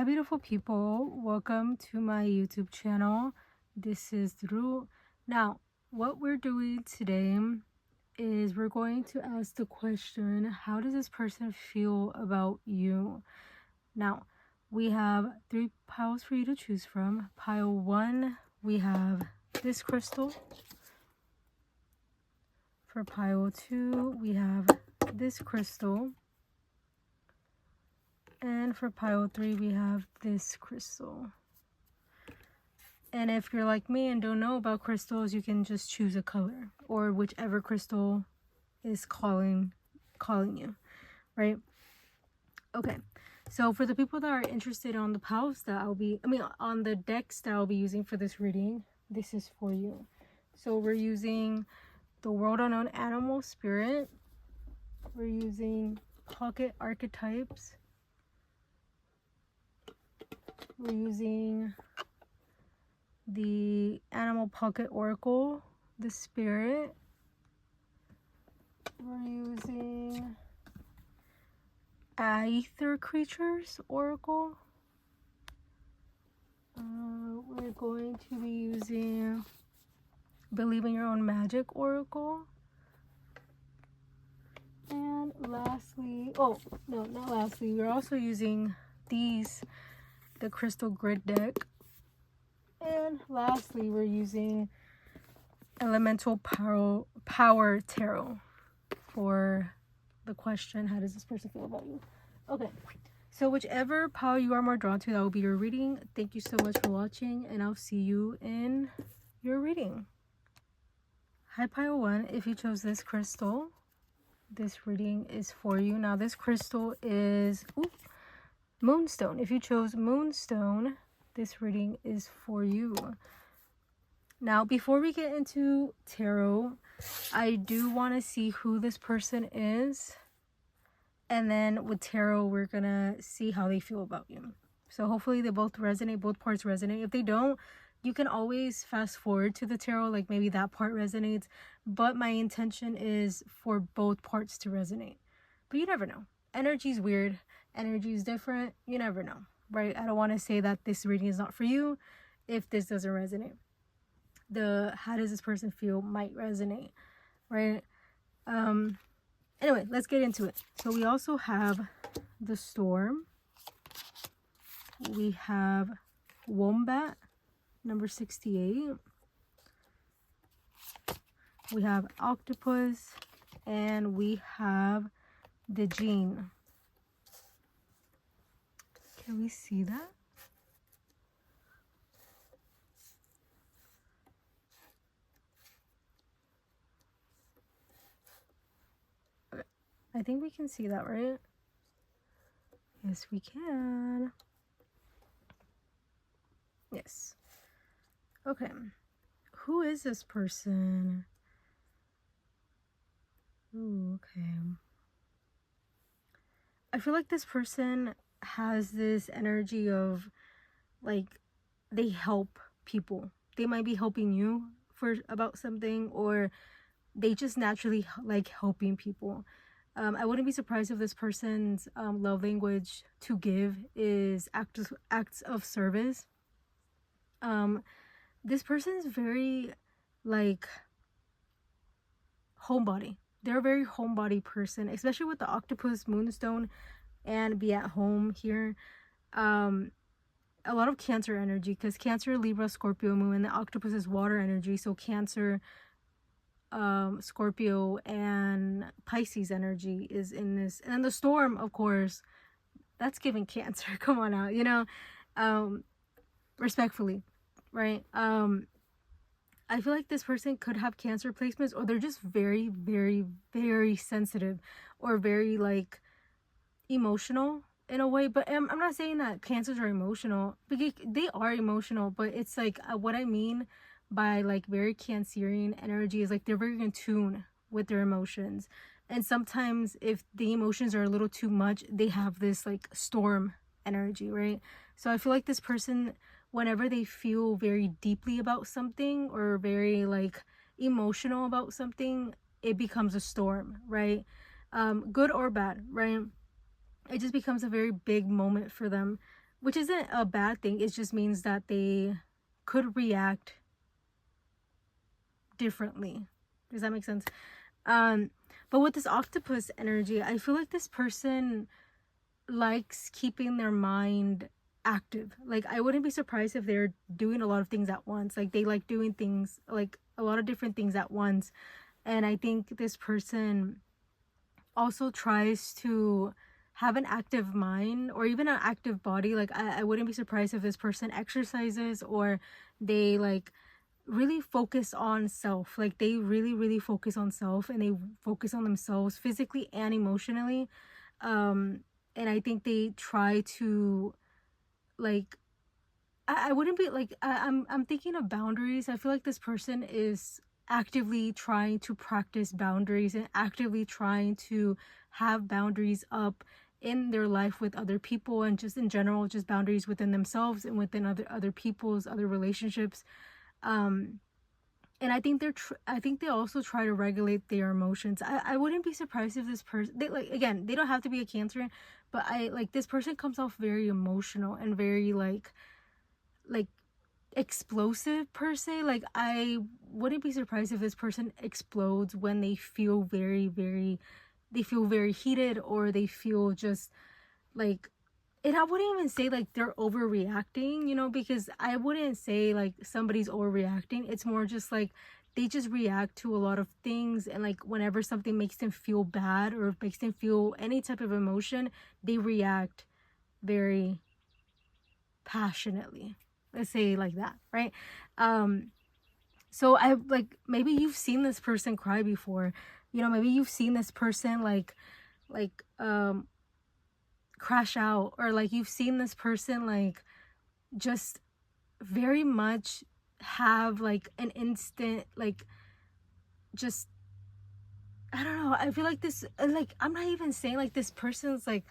Hi beautiful people, welcome to my YouTube channel. This is Drew. Now what we're doing today is we're going to ask the question, how does this person feel about you? Now we have 3 piles for you to choose from. Pile 1, we have this crystal. For pile 2, we have this crystal. And for pile 3, we have this crystal. And if you're like me and don't know about crystals, you can just choose a color or whichever crystal is calling you, right? Okay, so for the people that are interested on the piles that on the decks that I'll be using for this reading, this is for you. So we're using the World Unknown Animal Spirit. We're using Pocket Archetypes. We're using the Animal Pocket Oracle, the Spirit. We're using Aether Creatures Oracle. We're going to be using Believe in Your Own Magic Oracle. And lastly, we're also using the Crystal Grid deck. And lastly, we're using Elemental Power Tarot for the question, how does this person feel about you? Okay, so whichever pile you are more drawn to, that will be your reading. Thank you so much for watching, and I'll see you in your reading. Hi pile 1, if you chose this crystal, this reading is for you. Now this crystal is Moonstone. If you chose Moonstone, this reading is for you. Now, before we get into tarot, I do want to see who this person is. And then with tarot, we're going to see how they feel about you. So hopefully they both resonate, both parts resonate. If they don't, you can always fast forward to the tarot, like maybe that part resonates. But my intention is for both parts to resonate. But you never know. Energy is weird. Energy is different. You never know, right? I don't want to say that this reading is not for you if this doesn't resonate. The how does this person feel might resonate, right? Anyway, let's get into it. So we also have the Storm. We have Wombat, number 68. We have Octopus, and we have the Gene. Can we see that? I think we can see that, right? Yes, we can. Yes. Okay. Who is this person? Ooh, okay. I feel like this person has this energy of, like, they help people. They might be helping you about something, or they just naturally like helping people. I wouldn't be surprised if this person's love language to give is acts of service. This person's very like homebody. They're a very homebody person, especially with the Octopus Moonstone and be at home here. A lot of Cancer energy, because Cancer, Libra, Scorpio moon, and the Octopus is water energy. So Cancer, Scorpio, and Pisces energy is in this. And then the Storm, of course, that's giving Cancer. Come on out, you know, respectfully, right? I feel like this person could have Cancer placements, or they're just very, very, very sensitive, or very like emotional in a way. But I'm not saying that Cancers are emotional, because they are emotional, but it's like what I mean by like very Cancerian energy is like they're very in tune with their emotions. And sometimes if the emotions are a little too much, they have this like Storm energy, right? So I feel like this person, whenever they feel very deeply about something or very like emotional about something, it becomes a storm, right? Good or bad, right? It just becomes a very big moment for them. which isn't a bad thing. It just means that they could react differently. Does that make sense? But with this octopus energy, I feel like this person likes keeping their mind active. Like, I wouldn't be surprised if they're doing a lot of things at once. Like, they like doing things, like a lot of different things at once. And I think this person also tries to have an active mind or even an active body. Like, I wouldn't be surprised if this person exercises, or they like really focus on self. Like, they really focus on self, and they focus on themselves physically and emotionally. And I think they try to, like, I wouldn't be like, I'm thinking of boundaries. I feel like this person is actively trying to practice boundaries and actively trying to have boundaries up in their life with other people, and just in general, just boundaries within themselves and within other people's other relationships. And I think I think they also try to regulate their emotions. I wouldn't be surprised if this person, they, like, again, they don't have to be a Cancer, but I like this person comes off very emotional and very like explosive per se. Like, I wouldn't be surprised if this person explodes when they feel they feel very heated, or they feel just like, and I wouldn't even say like they're overreacting, you know, because I wouldn't say like somebody's overreacting. It's more just like they just react to a lot of things, and like whenever something makes them feel bad or makes them feel any type of emotion, they react very passionately. Let's say like that, right? So I like, maybe you've seen this person cry before, you know, maybe you've seen this person like crash out, or like you've seen this person like just very much have like an instant, like, just, I don't know, I feel like this, like, I'm not even saying like this person's like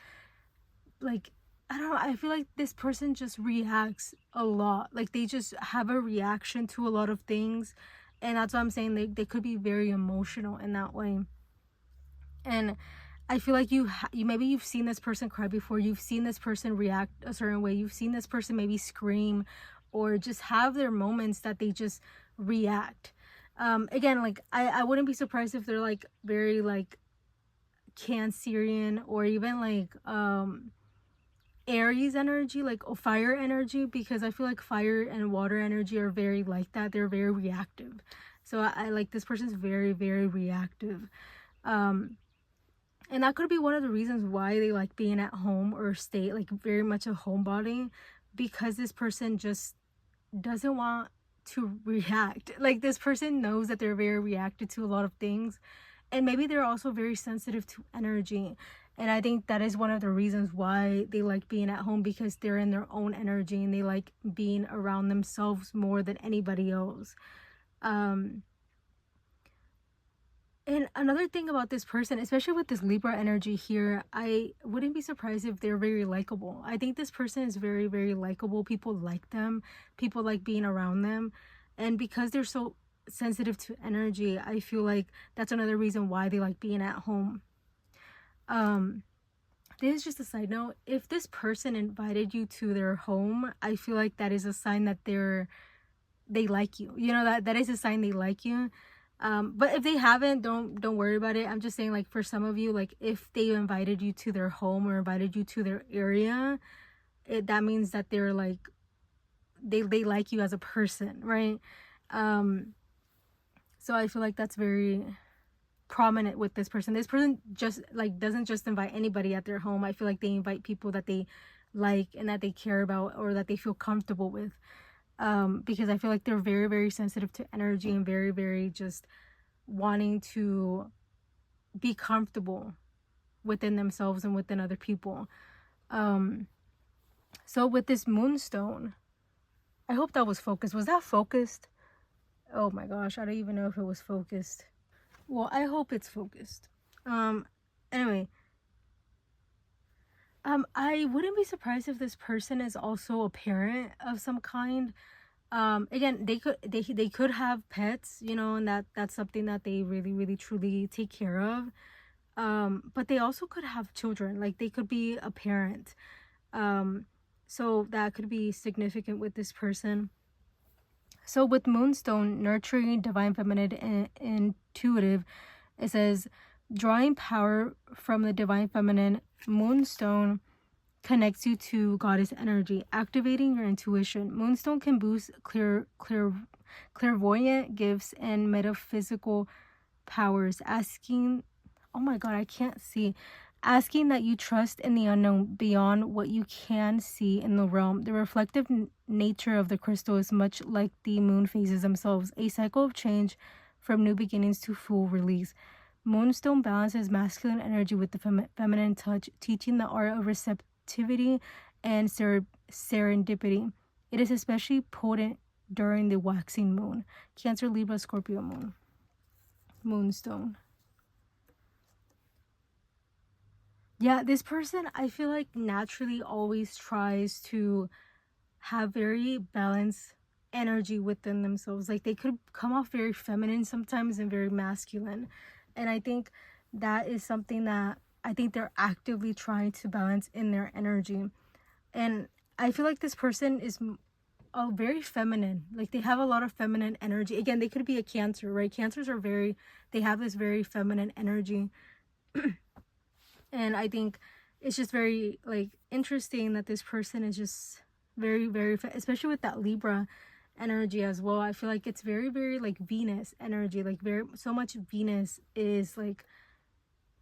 I don't know, I feel like this person just reacts a lot. Like, they just have a reaction to a lot of things, and that's what I'm saying, they could be very emotional in that way. And I feel like you maybe you've seen this person cry before, you've seen this person react a certain way, you've seen this person maybe scream, or just have their moments that they just react. Again, like, I wouldn't be surprised if they're like very like Cancerian, or even like Aries energy, like fire energy, because I feel like fire and water energy are very like that. They're very reactive. So I like, this person's very reactive. And that could be one of the reasons why they like being at home, or stay like very much a homebody, because this person just doesn't want to react. Like, this person knows that they're very reactive to a lot of things, and maybe they're also very sensitive to energy. And I think that is one of the reasons why they like being at home, because they're in their own energy and they like being around themselves more than anybody else. And another thing about this person, especially with this Libra energy here, I wouldn't be surprised if they're very likable. I think this person is very likable. People like them. People like being around them. And because they're so sensitive to energy, I feel like that's another reason why they like being at home. This is just a side note. If this person invited you to their home, I feel like that is a sign that they like you. You know, that is a sign they like you. But if they haven't, don't worry about it. I'm just saying, like, for some of you, like, if they invited you to their home or invited you to their area, that means that they're like, they like you as a person, right? So I feel like that's very prominent with this person. This person just like doesn't just invite anybody at their home. I feel like they invite people that they like and that they care about, or that they feel comfortable with. Because I feel like they're very sensitive to energy, and very just wanting to be comfortable within themselves and within other people. So with this moonstone, I hope that was focused. Was that focused? Oh my gosh, I don't even know if it was focused. Well, I hope it's focused. Anyway, I wouldn't be surprised if this person is also a parent of some kind. Again, they could have pets, you know, and that's something that they really truly take care of. But they also could have children. Like, they could be a parent. So that could be significant with this person. So with Moonstone, nurturing, divine feminine, and intuitive, it says drawing power from the divine feminine. Moonstone connects you to goddess energy, activating your intuition. Moonstone can boost clairvoyant gifts and metaphysical powers, asking, oh my god, I can't see, asking that you trust in the unknown beyond what you can see in the realm. The reflective nature of the crystal is much like the moon phases themselves, a cycle of change from new beginnings to full release. Moonstone balances masculine energy with the feminine touch, teaching the art of receptivity and serendipity. It is especially potent during the waxing moon. Cancer, Libra, Scorpio moon. Moonstone. Yeah, this person, I feel like, naturally always tries to have very balanced energy within themselves. Like, they could come off very feminine sometimes and very masculine. And I think that is something that I think they're actively trying to balance in their energy. And I feel like this person is very feminine. Like, they have a lot of feminine energy. Again, they could be a Cancer, right? Cancers are they have this very feminine energy. And I think it's just very, like, interesting that this person is just very, very, especially with that Libra energy as well. I feel like it's very, very, like, Venus energy. Like, so much Venus is, like,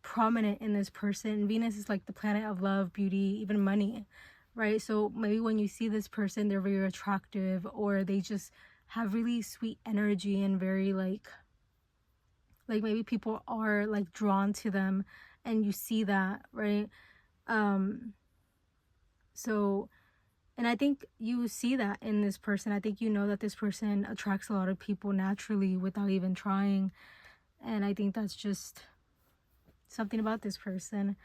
prominent in this person. Venus is, like, the planet of love, beauty, even money, right? So maybe when you see this person, they're very attractive, or they just have really sweet energy and very, like maybe people are, like, drawn to them. And you see that, right? So, and I think you see that in this person. I think you know that this person attracts a lot of people naturally without even trying. And I think that's just something about this person.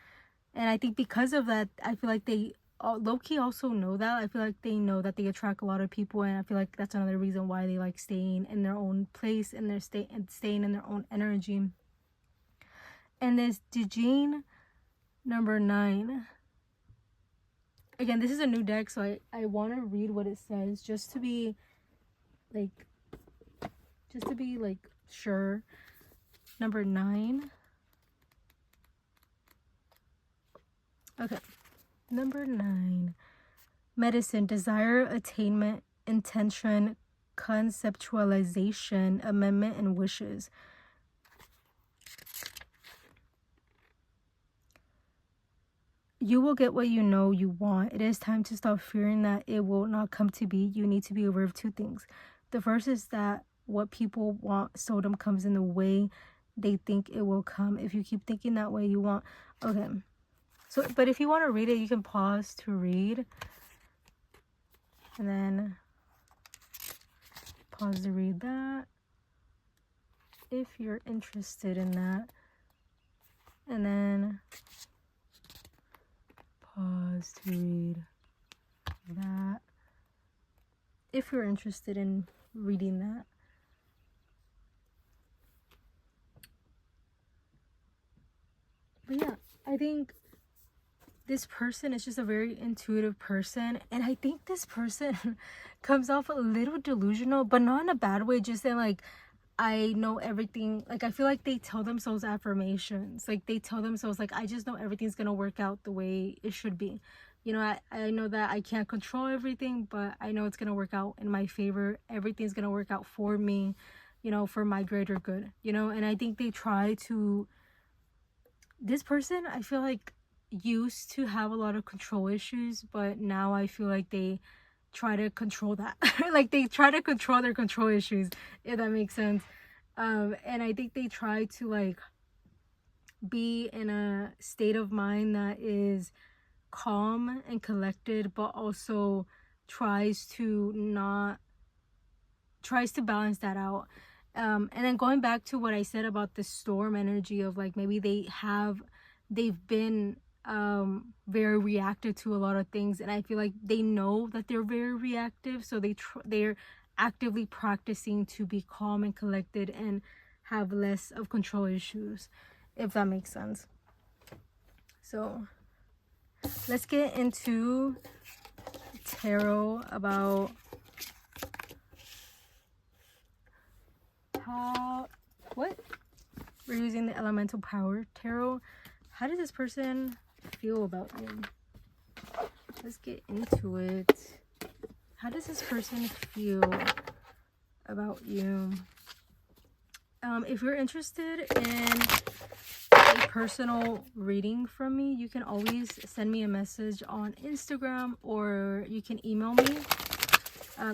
And I think because of that, I feel like they low-key also know that. I feel like they know that they attract a lot of people. And I feel like that's another reason why they like staying in their own place and they're staying in their own energy. And this Dijin number 9. Again, this is a new deck, so I want to read what it says just to be like sure. Number 9. Okay. Number 9. Medicine, desire, attainment, intention, conceptualization, amendment, and wishes. You will get what you know you want. It is time to stop fearing that it will not come to be. You need to be aware of 2 things. The first is that what people want seldom comes in the way they think it will come. If you keep thinking that way, you want... Okay. So, but if you want to read it, you can pause to read. And then pause to read that. If you're interested in that. And then... pause to read that if you're interested in reading that. But yeah, I think this person is just a very intuitive person, and I think this person comes off a little delusional, but not in a bad way, just in like, I know everything. Like, I feel like they tell themselves affirmations. Like, they tell themselves, like, I just know everything's gonna work out the way it should be. You know, I know that I can't control everything, but I know it's gonna work out in my favor. Everything's gonna work out for me, you know, for my greater good, you know. And I think they try to... This person, I feel like, used to have a lot of control issues, but now I feel like they try to control that. Like, they try to control their control issues, if that makes sense. And I think they try to, like, be in a state of mind that is calm and collected, but also tries to balance that out. And then going back to what I said about the storm energy of, like, maybe they've been very reactive to a lot of things, and I feel like they know that they're very reactive, so they're actively practicing to be calm and collected and have less of control issues, if that makes sense. So let's get into tarot about how, what? We're using the elemental power tarot. How does this person feel about you? Let's get into it. How does this person feel about you? If you're interested in a personal reading from me, you can always send me a message on Instagram, or you can email me.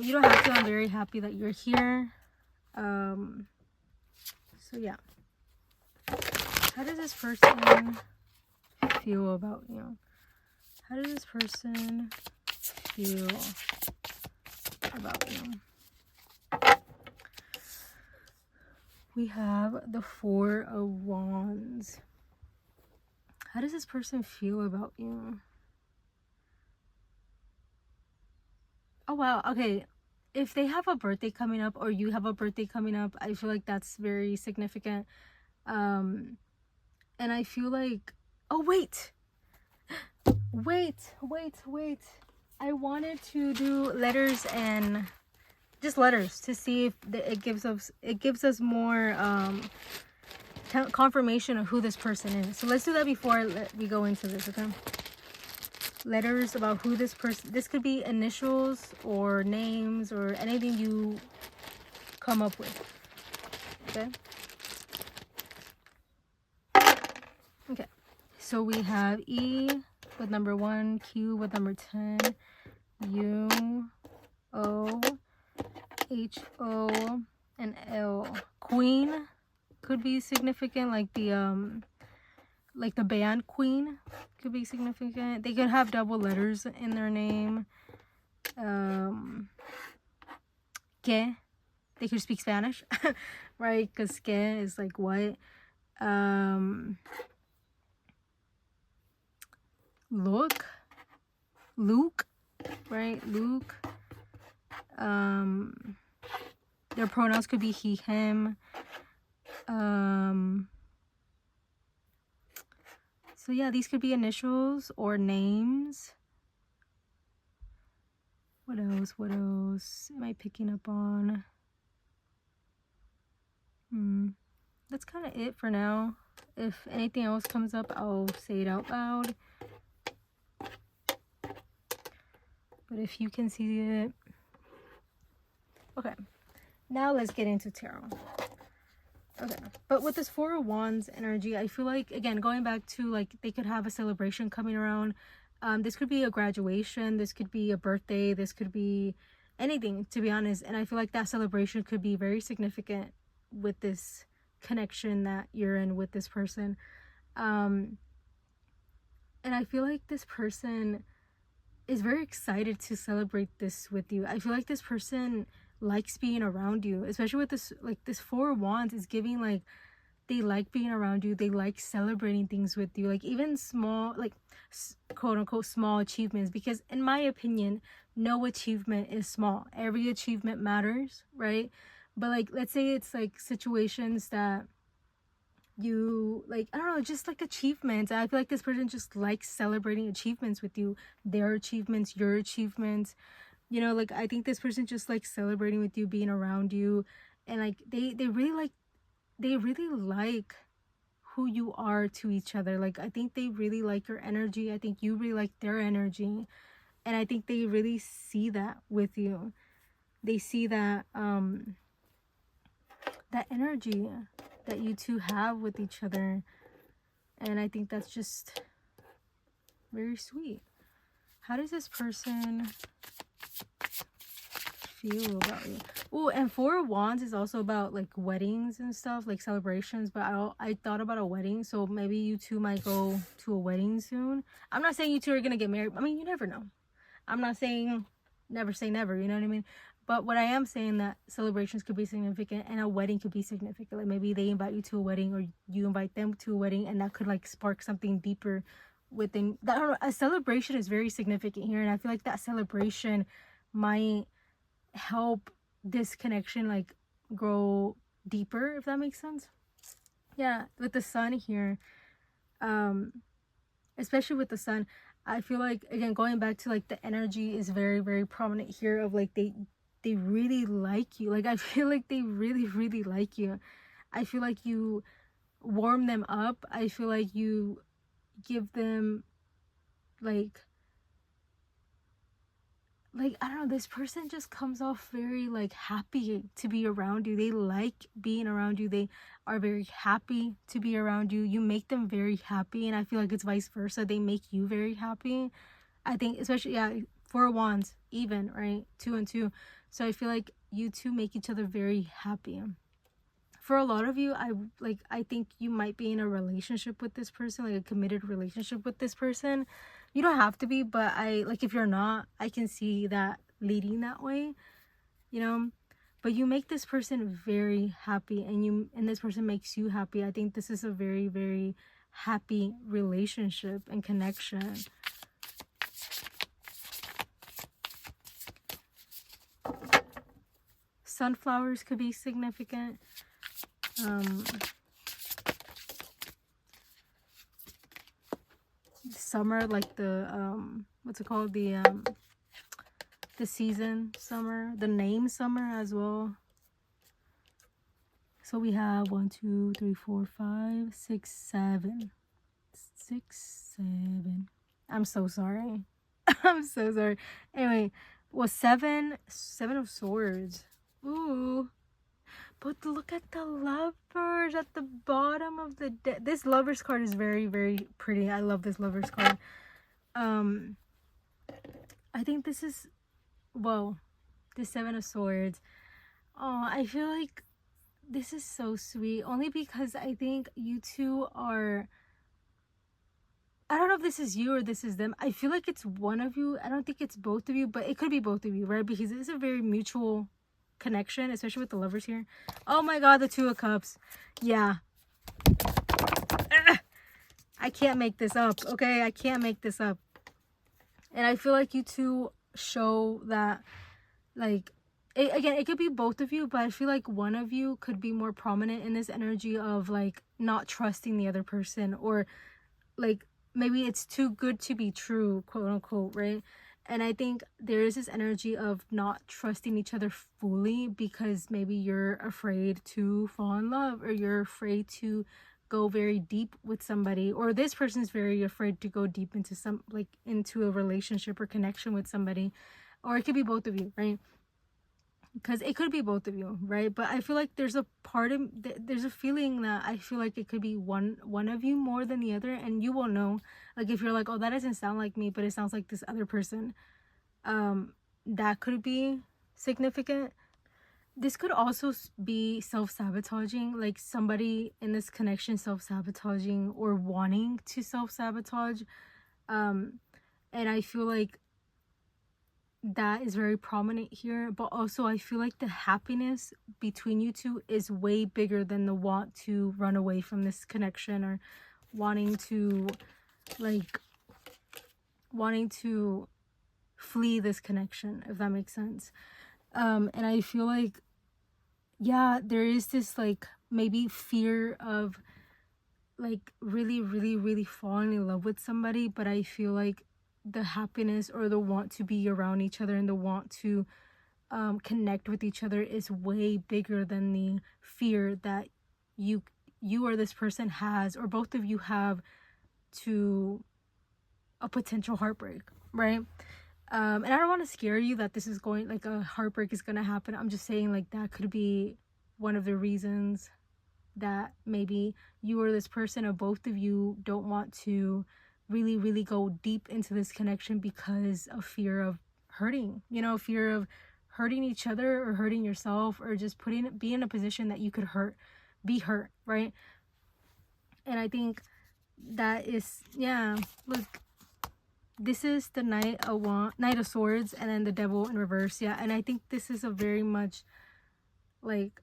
You don't have to. I'm very happy that you're here. So yeah. How does this person feel about you? How does this person feel about you? We have the Four of Wands. How does this person feel about you? Oh wow, okay. If they have a birthday coming up, or you have a birthday coming up, I feel like that's very significant. And I feel like, oh wait. Wait. I wanted to do letters, and just letters, to see if it gives us more confirmation of who this person is. So let's do that before we go into this, okay? Letters about who this person, this could be initials or names or anything you come up with, okay? Okay, so we have E with number 1, Q with number 10, U, O, H, O, and L. Queen could be significant, like the band Queen could be significant. They could have double letters in their name. Que, they could speak Spanish, right? Because que is like what. Luke, right? Luke. Their pronouns could be he, him. So yeah, these could be initials or names. What else am I picking up on? That's kind of it for now. If anything else comes up, I'll say it out loud. But if you can see it. Okay, now let's get into tarot. Okay, but with this Four of Wands energy, I feel like, again, going back to, like, they could have a celebration coming around. This could be a graduation, this could be a birthday, this could be anything, to be honest. And I feel like that celebration could be very significant with this connection that you're in with this person. And I feel like this person is very excited to celebrate this with you. I feel like this person likes being around you, especially with this, like, this Four of Wands is giving, like, they like being around you, they like celebrating things with you, like even small, like quote unquote small achievements, because in my opinion, no achievement is small. Every achievement matters, right? But like, let's say it's like situations that you like, I don't know, just like achievements. I feel like this person just likes celebrating achievements with you, their achievements, your achievements, you know. Like, I think this person just likes celebrating with you, being around you, and like they really like who you are to each other. Like, I think they really like your energy. I think you really like their energy, and I think they really see that with you. They see that that energy that you two have with each other, and I think that's just very sweet. How does this person feel about you? Oh, and Four of Wands is also about like weddings and stuff, like celebrations. But I thought about a wedding, so maybe you two might go to a wedding soon. I'm not saying you two are gonna get married. I mean, you never know. I'm not saying never say never, you know what I mean? But what I am saying, that celebrations could be significant and a wedding could be significant. Like, maybe they invite you to a wedding, or you invite them to a wedding, and that could like spark something deeper within that. I don't know, a celebration is very significant here, and I feel like that celebration might help this connection like grow deeper, if that makes sense. Yeah, with the sun here, especially with the sun, I feel like, again, going back to like the energy is very, very prominent here of like they really like you. Like I feel like they really, really like you. I feel like you warm them up. I feel like you give them like I don't know, this person just comes off very like happy to be around you. They like being around you. They are very happy to be around you. You make them very happy, and I feel like it's vice versa. They make you very happy. I think especially, yeah, 4 of Wands, even, right? 2 and 2. So I feel like you two make each other very happy. For a lot of you, I think you might be in a relationship with this person, like a committed relationship with this person. You don't have to be, but if you're not, I can see that leading that way, you know. But you make this person very happy, and this person makes you happy. I think this is a very, very happy relationship and connection. Sunflowers could be significant. Summer, like the what's it called, the season summer, the name summer as well. So we have 1 2 3 4 5 6 7 6 7. I'm so sorry. I'm so sorry. Anyway, well, 7 of Swords. Ooh. But look at the Lovers at the bottom of the deck. This Lovers card is very, very pretty. I love this Lovers card. I think this is, well, the 7 of Swords. Oh, I feel like this is so sweet. Only because I think you two are, I don't know if this is you or this is them. I feel like it's one of you. I don't think it's both of you, but it could be both of you, right? Because it's a very mutual connection, especially with the Lovers here. Oh my god, the 2 of Cups. Yeah. I can't make this up, okay? I can't make this up. And I feel like you two show that, like, again, it could be both of you, but I feel like one of you could be more prominent in this energy of, like, not trusting the other person, or, like, maybe it's too good to be true, quote unquote, right? And I think there is this energy of not trusting each other fully because maybe you're afraid to fall in love, or you're afraid to go very deep with somebody, or this person's very afraid to go deep into into a relationship or connection with somebody. Or it could be both of you, right? Because it could be both of you, right? But I feel like there's a feeling that I feel like it could be one of you more than the other, and you will know, like, if you're like, oh, that doesn't sound like me, but it sounds like this other person, that could be significant. This could also be self-sabotaging, like somebody in this connection self-sabotaging or wanting to self-sabotage, and I feel like that is very prominent here. But also I feel like the happiness between you two is way bigger than the want to run away from this connection, or wanting to flee this connection, if that makes sense. And I feel like, yeah, there is this, like, maybe fear of, like, really, really, really falling in love with somebody, but I feel like the happiness or the want to be around each other and the want to connect with each other is way bigger than the fear that you or this person has, or both of you have, to a potential heartbreak, right? And I don't want to scare you that this is going, like, a heartbreak is going to happen. I'm just saying, like, that could be one of the reasons that maybe you or this person, or both of you, don't want to really, really go deep into this connection because of fear of hurting, fear of hurting each other or hurting yourself, or just be in a position that you could be hurt, right? And I think that is, yeah, look, this is the Knight of Swords, and then the Devil in reverse. Yeah, and I think this is a very much like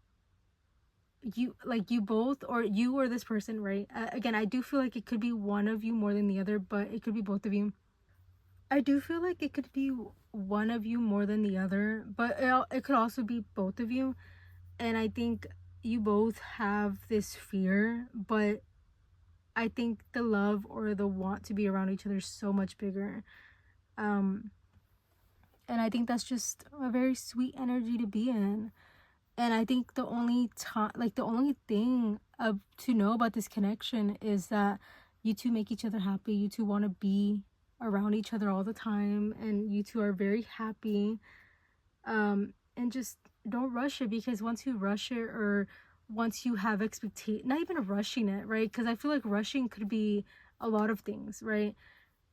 you both, or you or this person, right? Again, I do feel like it could be one of you more than the other, but it could be both of you. I do feel like it could be one of you more than the other, but it could also be both of you. And I think you both have this fear, but I think the love or the want to be around each other is so much bigger. And I think that's just a very sweet energy to be in. And I think the only time, like the only thing to know about this connection is that you two make each other happy. You two want to be around each other all the time, and you two are very happy. And just don't rush it, because once you rush it, or once you have not even rushing it, right? Because I feel like rushing could be a lot of things, right?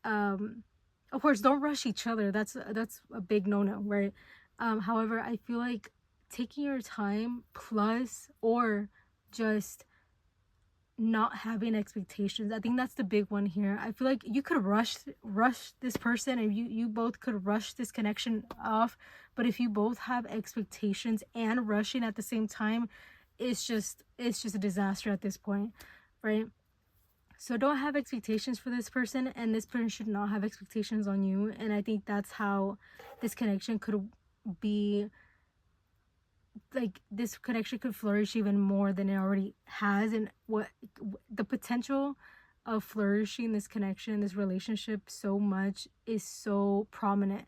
Of course, don't rush each other. That's a big no-no, right? However, I feel like taking your time, plus, or just not having expectations. I think that's the big one here. I feel like you could rush this person, and you both could rush this connection off, but if you both have expectations and rushing at the same time, it's just a disaster at this point, right? So don't have expectations for this person, and this person should not have expectations on you. And I think that's how this connection could be, like, this connection could flourish even more than it already has. And what the potential of flourishing this connection, this relationship so much, is so prominent,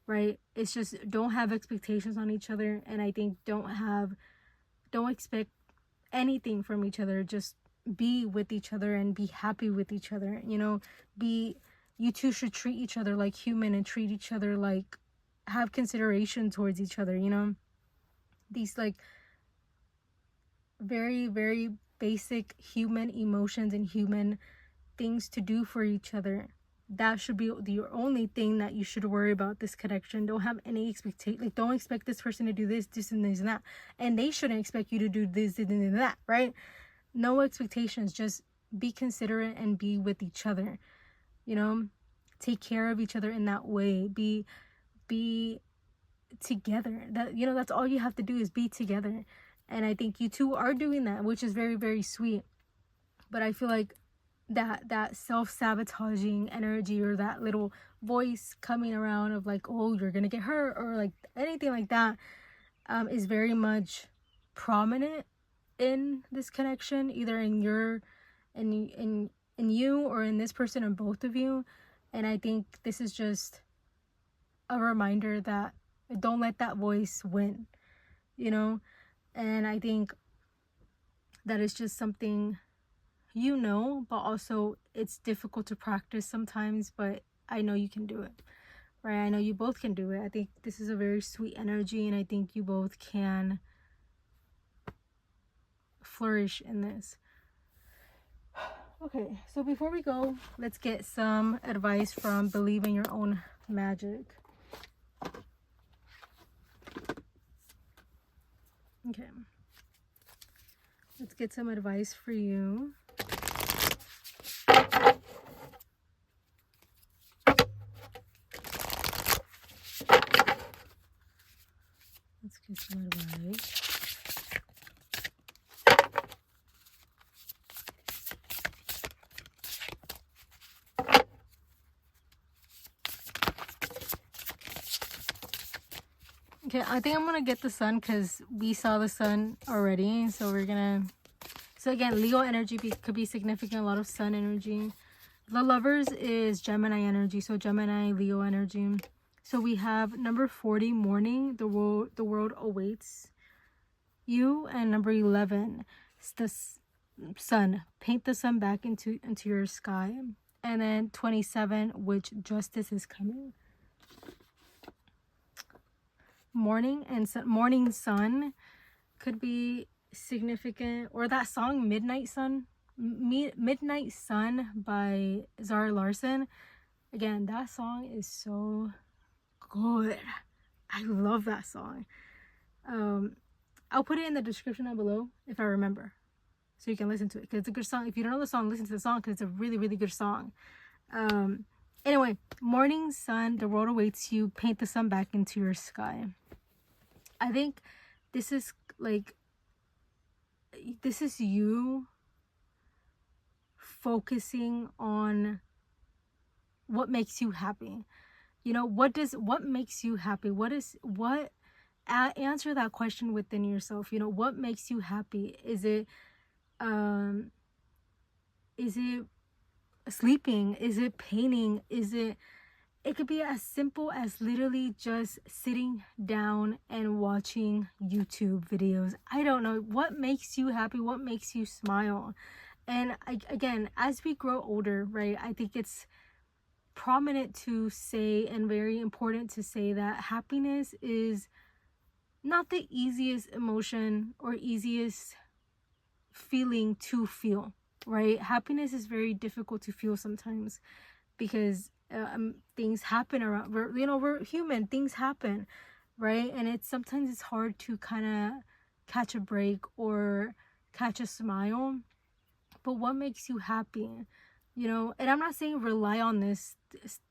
right? It's just, don't have expectations on each other. And I think don't expect anything from each other. Just be with each other and be happy with each other. You two should treat each other like human, and treat each other like, have consideration towards each other, these like very, very basic human emotions and human things to do for each other. That should be the only thing that you should worry about this connection. Don't have any expectation. Like, don't expect this person to do this and this and that, and they shouldn't expect you to do this and that, right? No expectations. Just be considerate and be with each other. Take care of each other in that way. Be together. That's all you have to do, is be together. And I think you two are doing that, which is very, very sweet. But I feel like that self-sabotaging energy, or that little voice coming around of like, oh, you're gonna get hurt, or like anything like that, is very much prominent in this connection, either in you, or in this person, or both of you. And I think this is just a reminder that don't let that voice win, and I think that is just something, but also it's difficult to practice sometimes, but I know you can do it, right? I know you both can do it. I think this is a very sweet energy, and I think you both can flourish in this. Okay, so before we go, let's get some advice from Believe in Your Own Magic. Okay, let's get some advice for you. Let's get some advice. Okay, I think I'm gonna get the sun, because we saw the sun already. So again, Leo energy could be significant, a lot of sun energy. The Lovers is Gemini energy, so Gemini, Leo energy. So we have number 40, Morning, the world awaits you, and number 11, it's the sun, paint the sun back into your sky, and then 27, which justice is coming. Morning and morning sun could be significant, or that song Midnight Sun by Zara Larsson. Again, that song is so good. I love that song. I'll put it in the description down below if I remember, so you can listen to it, because it's a good song. If you don't know the song, listen to the song, because it's a really, really good song. Anyway, morning sun, the world awaits you, paint the sun back into your sky. I think this is you focusing on what makes you happy. What makes you happy? Answer that question within yourself. What makes you happy? Is it Is it sleeping? Is it painting? It could be as simple as literally just sitting down and watching YouTube videos. I don't know what makes you happy, what makes you smile. And again, as we grow older, right, I think it's prominent to say and very important to say that happiness is not the easiest emotion or easiest feeling to feel, right? Happiness is very difficult to feel sometimes because things happen around. We're human. Things happen, right? And sometimes it's hard to kind of catch a break or catch a smile. But what makes you happy? And I'm not saying rely on this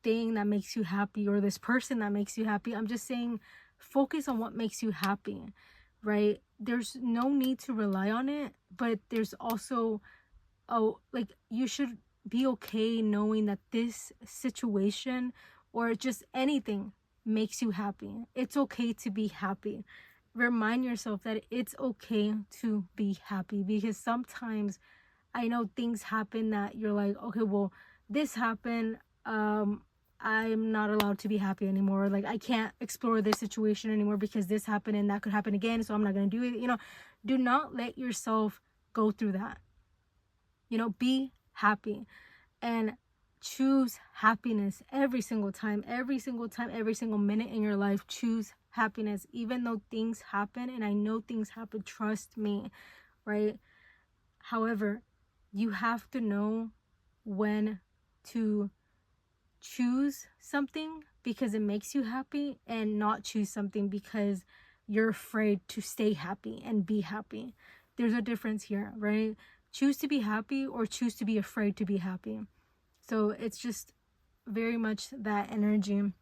thing that makes you happy or this person that makes you happy. I'm just saying focus on what makes you happy, right? There's no need to rely on it, but there's also, you should be okay knowing that this situation or just anything makes you happy. It's okay to be happy. Remind yourself that it's okay to be happy, because sometimes I know things happen that you're like, okay, well, this happened. I'm not allowed to be happy anymore. Like, I can't explore this situation anymore because this happened and that could happen again. So I'm not going to do it. Do not let yourself go through that. Be happy and choose happiness every single time, every single minute in your life. Choose happiness, even though things happen. And I know things happen. Trust me, right? However, you have to know when to choose something because it makes you happy and not choose something because you're afraid to stay happy and be happy. There's a difference here, right? Choose to be happy or choose to be afraid to be happy. So it's just very much that energy.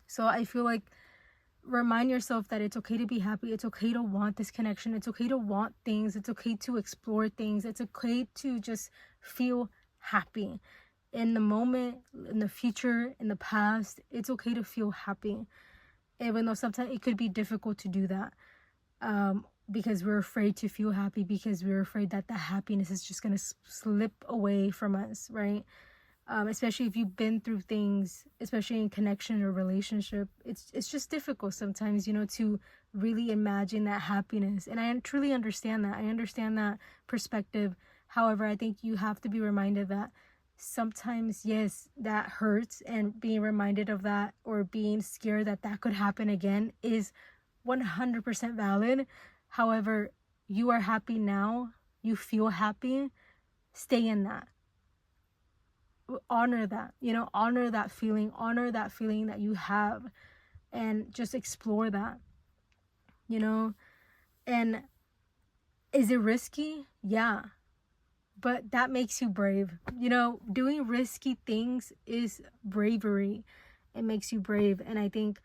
So I feel like remind yourself that it's okay to be happy. It's okay to want this connection. It's okay to want things. It's okay to explore things. It's okay to just feel happy in the moment, in the future, in the past. It's okay to feel happy, even though sometimes it could be difficult to do that, because we're afraid to feel happy, because we're afraid that the happiness is just going to slip away from us, right? Especially if you've been through things, especially in connection or relationship. It's just difficult sometimes, to really imagine that happiness. And I truly understand that. I understand that perspective. However, I think you have to be reminded that sometimes, yes, that hurts, and being reminded of that or being scared that that could happen again is 100% valid. However, you are happy now. You feel happy. Stay in that. Honor that, honor that feeling that you have, and just explore that, and is it risky? Yeah, but that makes you brave. Doing risky things is bravery. It makes you brave. And I think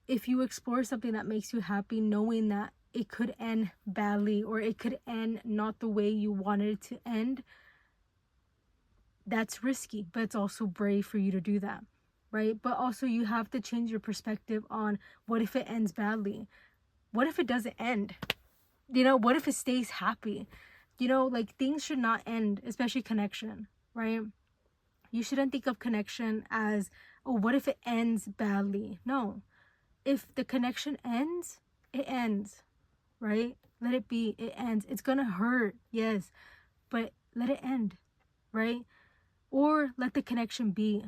if you explore something that makes you happy, knowing that it could end badly or it could end not the way you wanted it to end, that's risky, but it's also brave for you to do that, right? But also you have to change your perspective on what if it ends badly? What if it doesn't end? What if it stays happy? Things should not end, especially connection, right? You shouldn't think of connection as, oh, what if it ends badly? No. If the connection ends, it ends, right? Let it be. It ends. It's gonna hurt, yes, but let it end, right? Or let the connection be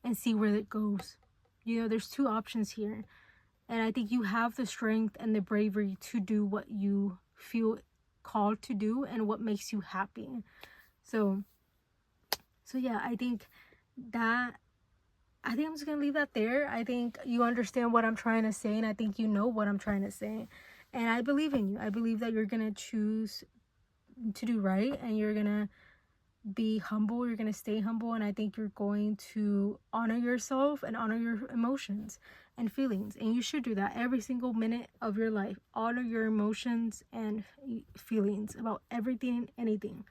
and see where it goes. There's two options here. And I think you have the strength and the bravery to do what you feel called to do and what makes you happy. So yeah, I think I'm just going to leave that there. I think you understand what I'm trying to say, and I think you know what I'm trying to say. And I believe in you. I believe that you're going to choose to do right, and you're going to be humble. You're going to stay humble, and I think you're going to honor yourself and honor your emotions and feelings. And you should do that every single minute of your life. Honor your emotions and feelings about everything and anything.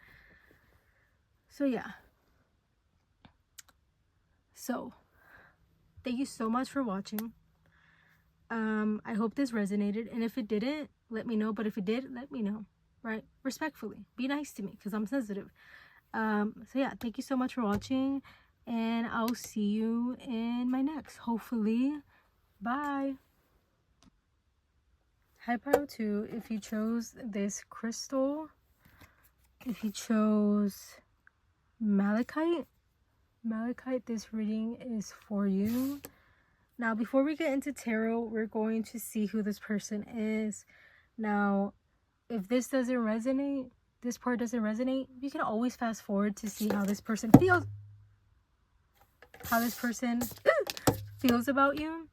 So yeah. So thank you so much for watching. I hope this resonated, and if it didn't, let me know. But if it did, let me know. right? Respectfully. Be nice to me because I'm sensitive. So yeah, thank you so much for watching, and I'll see you in my next, hopefully. Bye. High power 2, if you chose this crystal, if you chose malachite, this reading is for you. Now, before we get into tarot, we're going to see who this person is. Now, if this doesn't resonate, this part doesn't resonate, you can always fast forward to see how this person feels. How this person feels about you.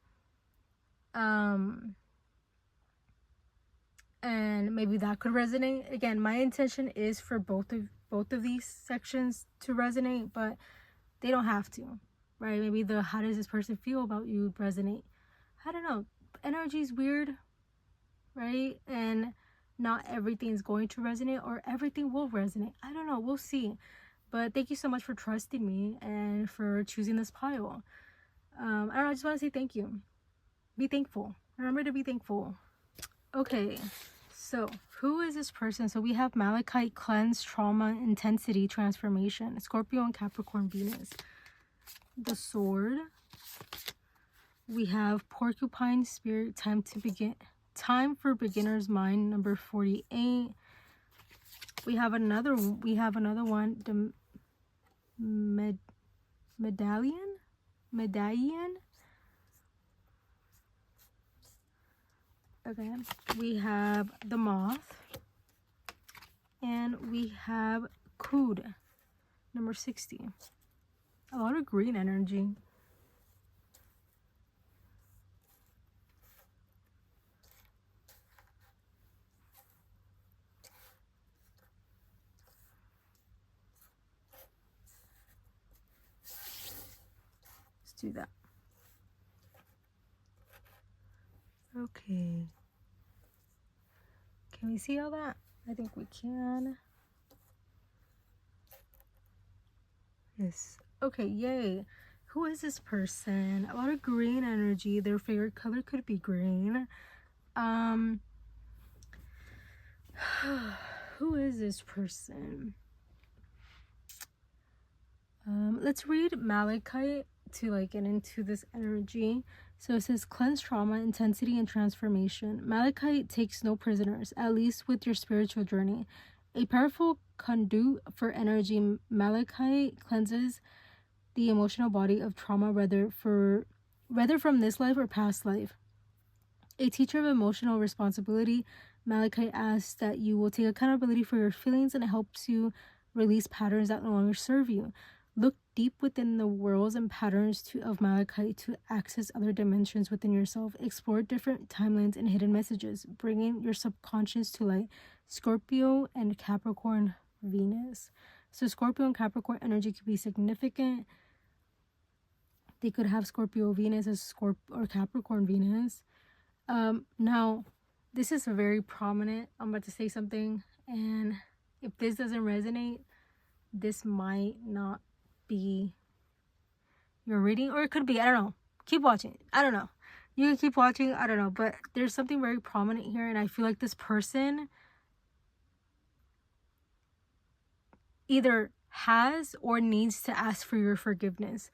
And maybe that could resonate. Again, my intention is for both of these sections to resonate, but they don't have to, right? Maybe the how does this person feel about you resonate. I don't know. Energy is weird, right? And not everything's going to resonate, or everything will resonate. I don't know. We'll see. But thank you so much for trusting me and for choosing this pile. I don't know. I just want to say thank you. Be thankful. Remember to be thankful. Okay. So, who is this person? So, we have Malachite, Cleanse, Trauma, Intensity, Transformation, Scorpio and Capricorn, Venus. The Sword. We have Porcupine, Spirit, Time to Begin. Time for Beginner's Mind, number 48. We have another one, the Medallion. Okay, we have the Moth, and we have Cood, number 60. A lot of green energy. Let's do that. Okay. Can we see all that? I think we can. Yes. Okay, yay. Who is this person? A lot of green energy. Their favorite color could be green. Who is this person? Let's read Malachite to like get into this energy. So it says, cleanse, trauma, intensity, and transformation. Malachite takes no prisoners, at least with your spiritual journey. A powerful conduit for energy, Malachite cleanses the emotional body of trauma, whether from this life or past life. A teacher of emotional responsibility, Malachite asks that you will take accountability for your feelings, and it helps you release patterns that no longer serve you. Look deep within the worlds and patterns of Malachite to access other dimensions within yourself. Explore different timelines and hidden messages, bringing your subconscious to light. Scorpio and Capricorn, Venus. So Scorpio and Capricorn energy could be significant. They could have Scorpio Venus as or Capricorn Venus. Now, this is a very prominent. I'm about to say something, and if this doesn't resonate, this might not be your reading, or it could be. I don't know. Keep watching. I don't know. You can keep watching. I don't know, but there's something very prominent here, and I feel like this person either has or needs to ask for your forgiveness.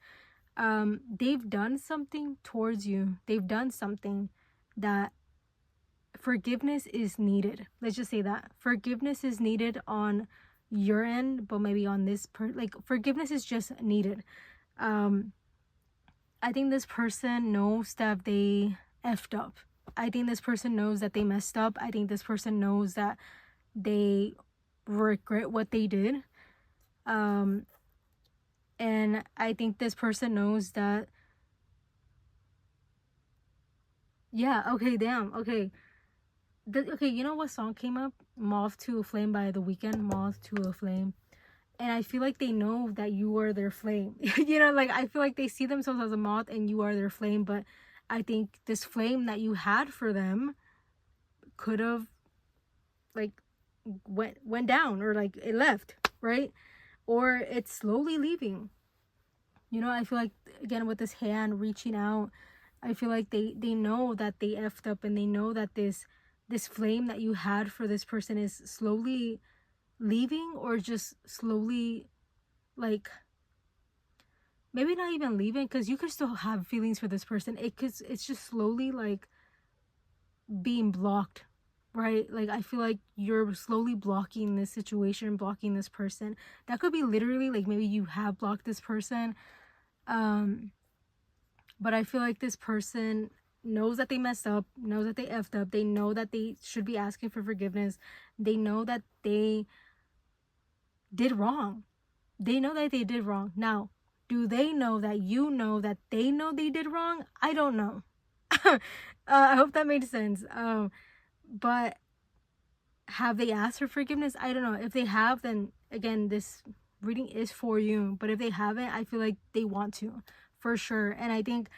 They've done something towards you. They've done something that forgiveness is needed. Let's just say that forgiveness is needed on your end, but maybe on this forgiveness is just needed. I think this person knows that they effed up. I think this person knows that they messed up. I think this person knows that they regret what they did. And I think this person knows that, yeah, okay, damn, okay. Okay, you know what song came up? Moth to a Flame by The Weeknd, Moth to a Flame. And I feel like they know that you are their flame. You know, like, I feel like they see themselves as a moth and you are their flame. But I think this flame that you had for them could have, like, went down, or, like, it left, right? Or it's slowly leaving. You know, I feel like, again, with this hand reaching out, I feel like they know that they effed up, and they know that this this flame that you had for this person is slowly leaving, or just slowly, like, maybe not even leaving, because you could still have feelings for this person. It's just slowly, like, being blocked, right? Like, I feel like you're slowly blocking this situation, blocking this person. That could be literally, like, maybe you have blocked this person, but I feel like this person knows that they messed up, knows that they effed up. They know that they should be asking for forgiveness. They know that they did wrong. They know that they did wrong. Now, do they know that you know that they know they did wrong? I don't know. I hope that made sense. But have they asked for forgiveness? I don't know. If they have, then again, this reading is for you. But if they haven't, I feel like they want to, for sure. And I think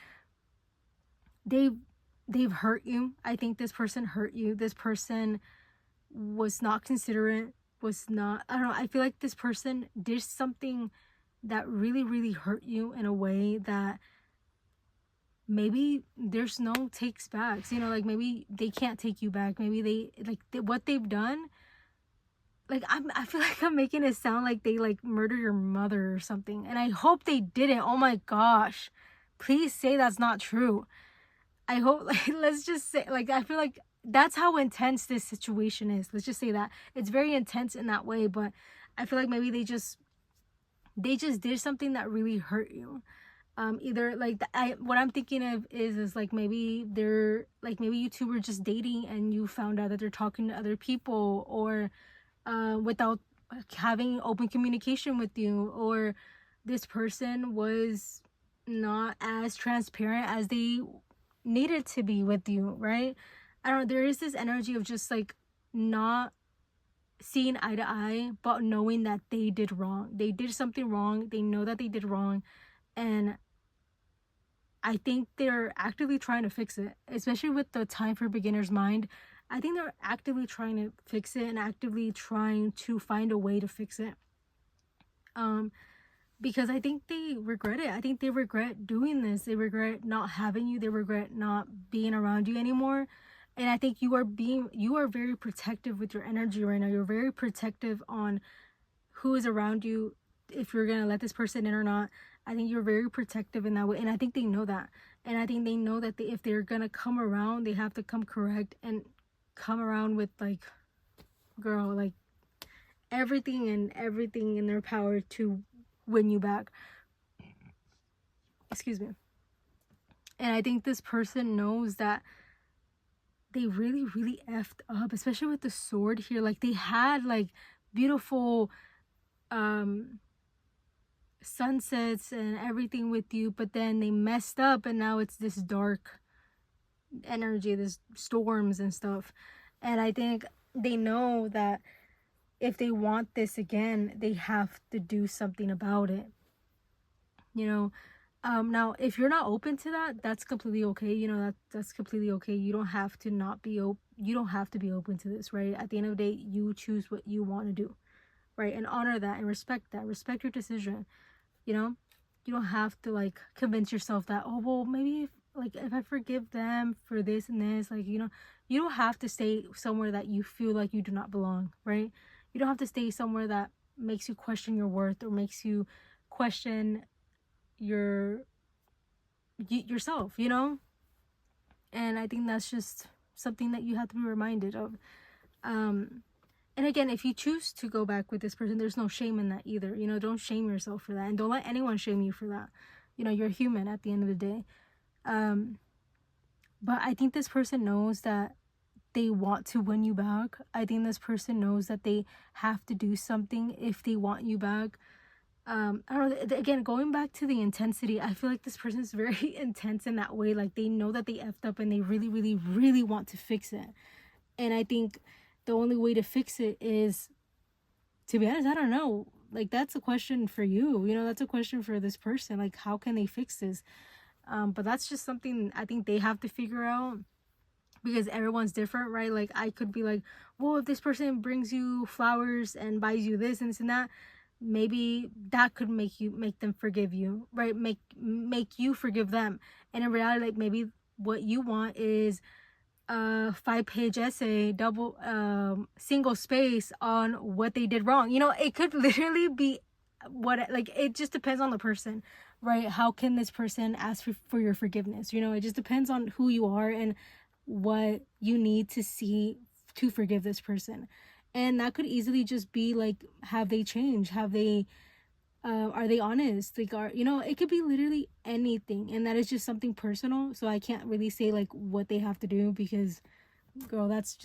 they've hurt you. I think this person hurt you. This person was not considerate, was not, I don't know. I feel like this person did something that really, really hurt you in a way that maybe there's no takes backs, you know, like maybe they can't take you back. Maybe what they've done, like, I feel like I'm making it sound like they like murder your mother or something, and I hope they didn't. Oh my gosh, please say that's not true. I hope, like, let's just say, like, I feel like that's how intense this situation is. Let's just say that it's very intense in that way. But I feel like maybe they just did something that really hurt you. Either like what I'm thinking of is like maybe maybe you two were just dating and you found out that they're talking to other people, or without having open communication with you, or this person was not as transparent as they needed to be with you, right? I don't know, there is this energy of just like not seeing eye to eye, but knowing that they did wrong. They did something wrong. They know that they did wrong, and I think they're actively trying to fix it, especially with the Time for Beginner's mind. I think they're actively trying to fix it and actively trying to find a way to fix it. Because I think they regret it. I think they regret doing this. They regret not having you. They regret not being around you anymore. And I think you are very protective with your energy right now. You're very protective on who is around you, if you're going to let this person in or not. I think you're very protective in that way. And I think they know that. And I think they know that if they're going to come around, they have to come correct and come around with, like, girl, like, everything in their power to win you back. Excuse me. And I think this person knows that they really, really effed up, especially with the sword here. Like, they had, like, beautiful sunsets and everything with you, but then they messed up, and now it's this dark energy, this storms and stuff. And I think they know that if they want this again, they have to do something about it, you know. Now, if you're not open to that, that's completely okay. You know, that's completely okay. You don't have to you don't have to be open to this, right? At the end of the day, you choose what you want to do, right? And honor that and respect that. Respect your decision. You know, you don't have to, like, convince yourself that, oh, well, maybe if I forgive them for this and this, like, you know, you don't have to stay somewhere that you feel like you do not belong, right? You don't have to stay somewhere that makes you question your worth, or makes you question yourself, you know. And I think that's just something that you have to be reminded of. And again, if you choose to go back with this person, there's no shame in that either. You know, don't shame yourself for that. And don't let anyone shame you for that. You know, you're human at the end of the day. But I think this person knows that they want to win you back. I think this person knows that they have to do something if they want you back. I don't know, again, going back to the intensity, I feel like this person is very intense in that way. Like, they know that they effed up, and they really, really, really want to fix it. And I think the only way to fix it is, to be honest, I don't know. Like, that's a question for you. You know, that's a question for this person. Like, how can they fix this? But that's just something I think they have to figure out, because everyone's different, right? Like, I could be like, well, if this person brings you flowers and buys you this and this and that, maybe that could make them forgive you, right? Make you forgive them. And in reality, like, maybe what you want is a 5-page essay, double single space on what they did wrong. You know, it could literally be what, like, it just depends on the person, right? How can this person ask for your forgiveness? You know, it just depends on who you are and what you need to see to forgive this person. And that could easily just be like, have they changed? Have they are they honest? Like, are, you know, it could be literally anything, and that is just something personal. So I can't really say like what they have to do, because, girl, that's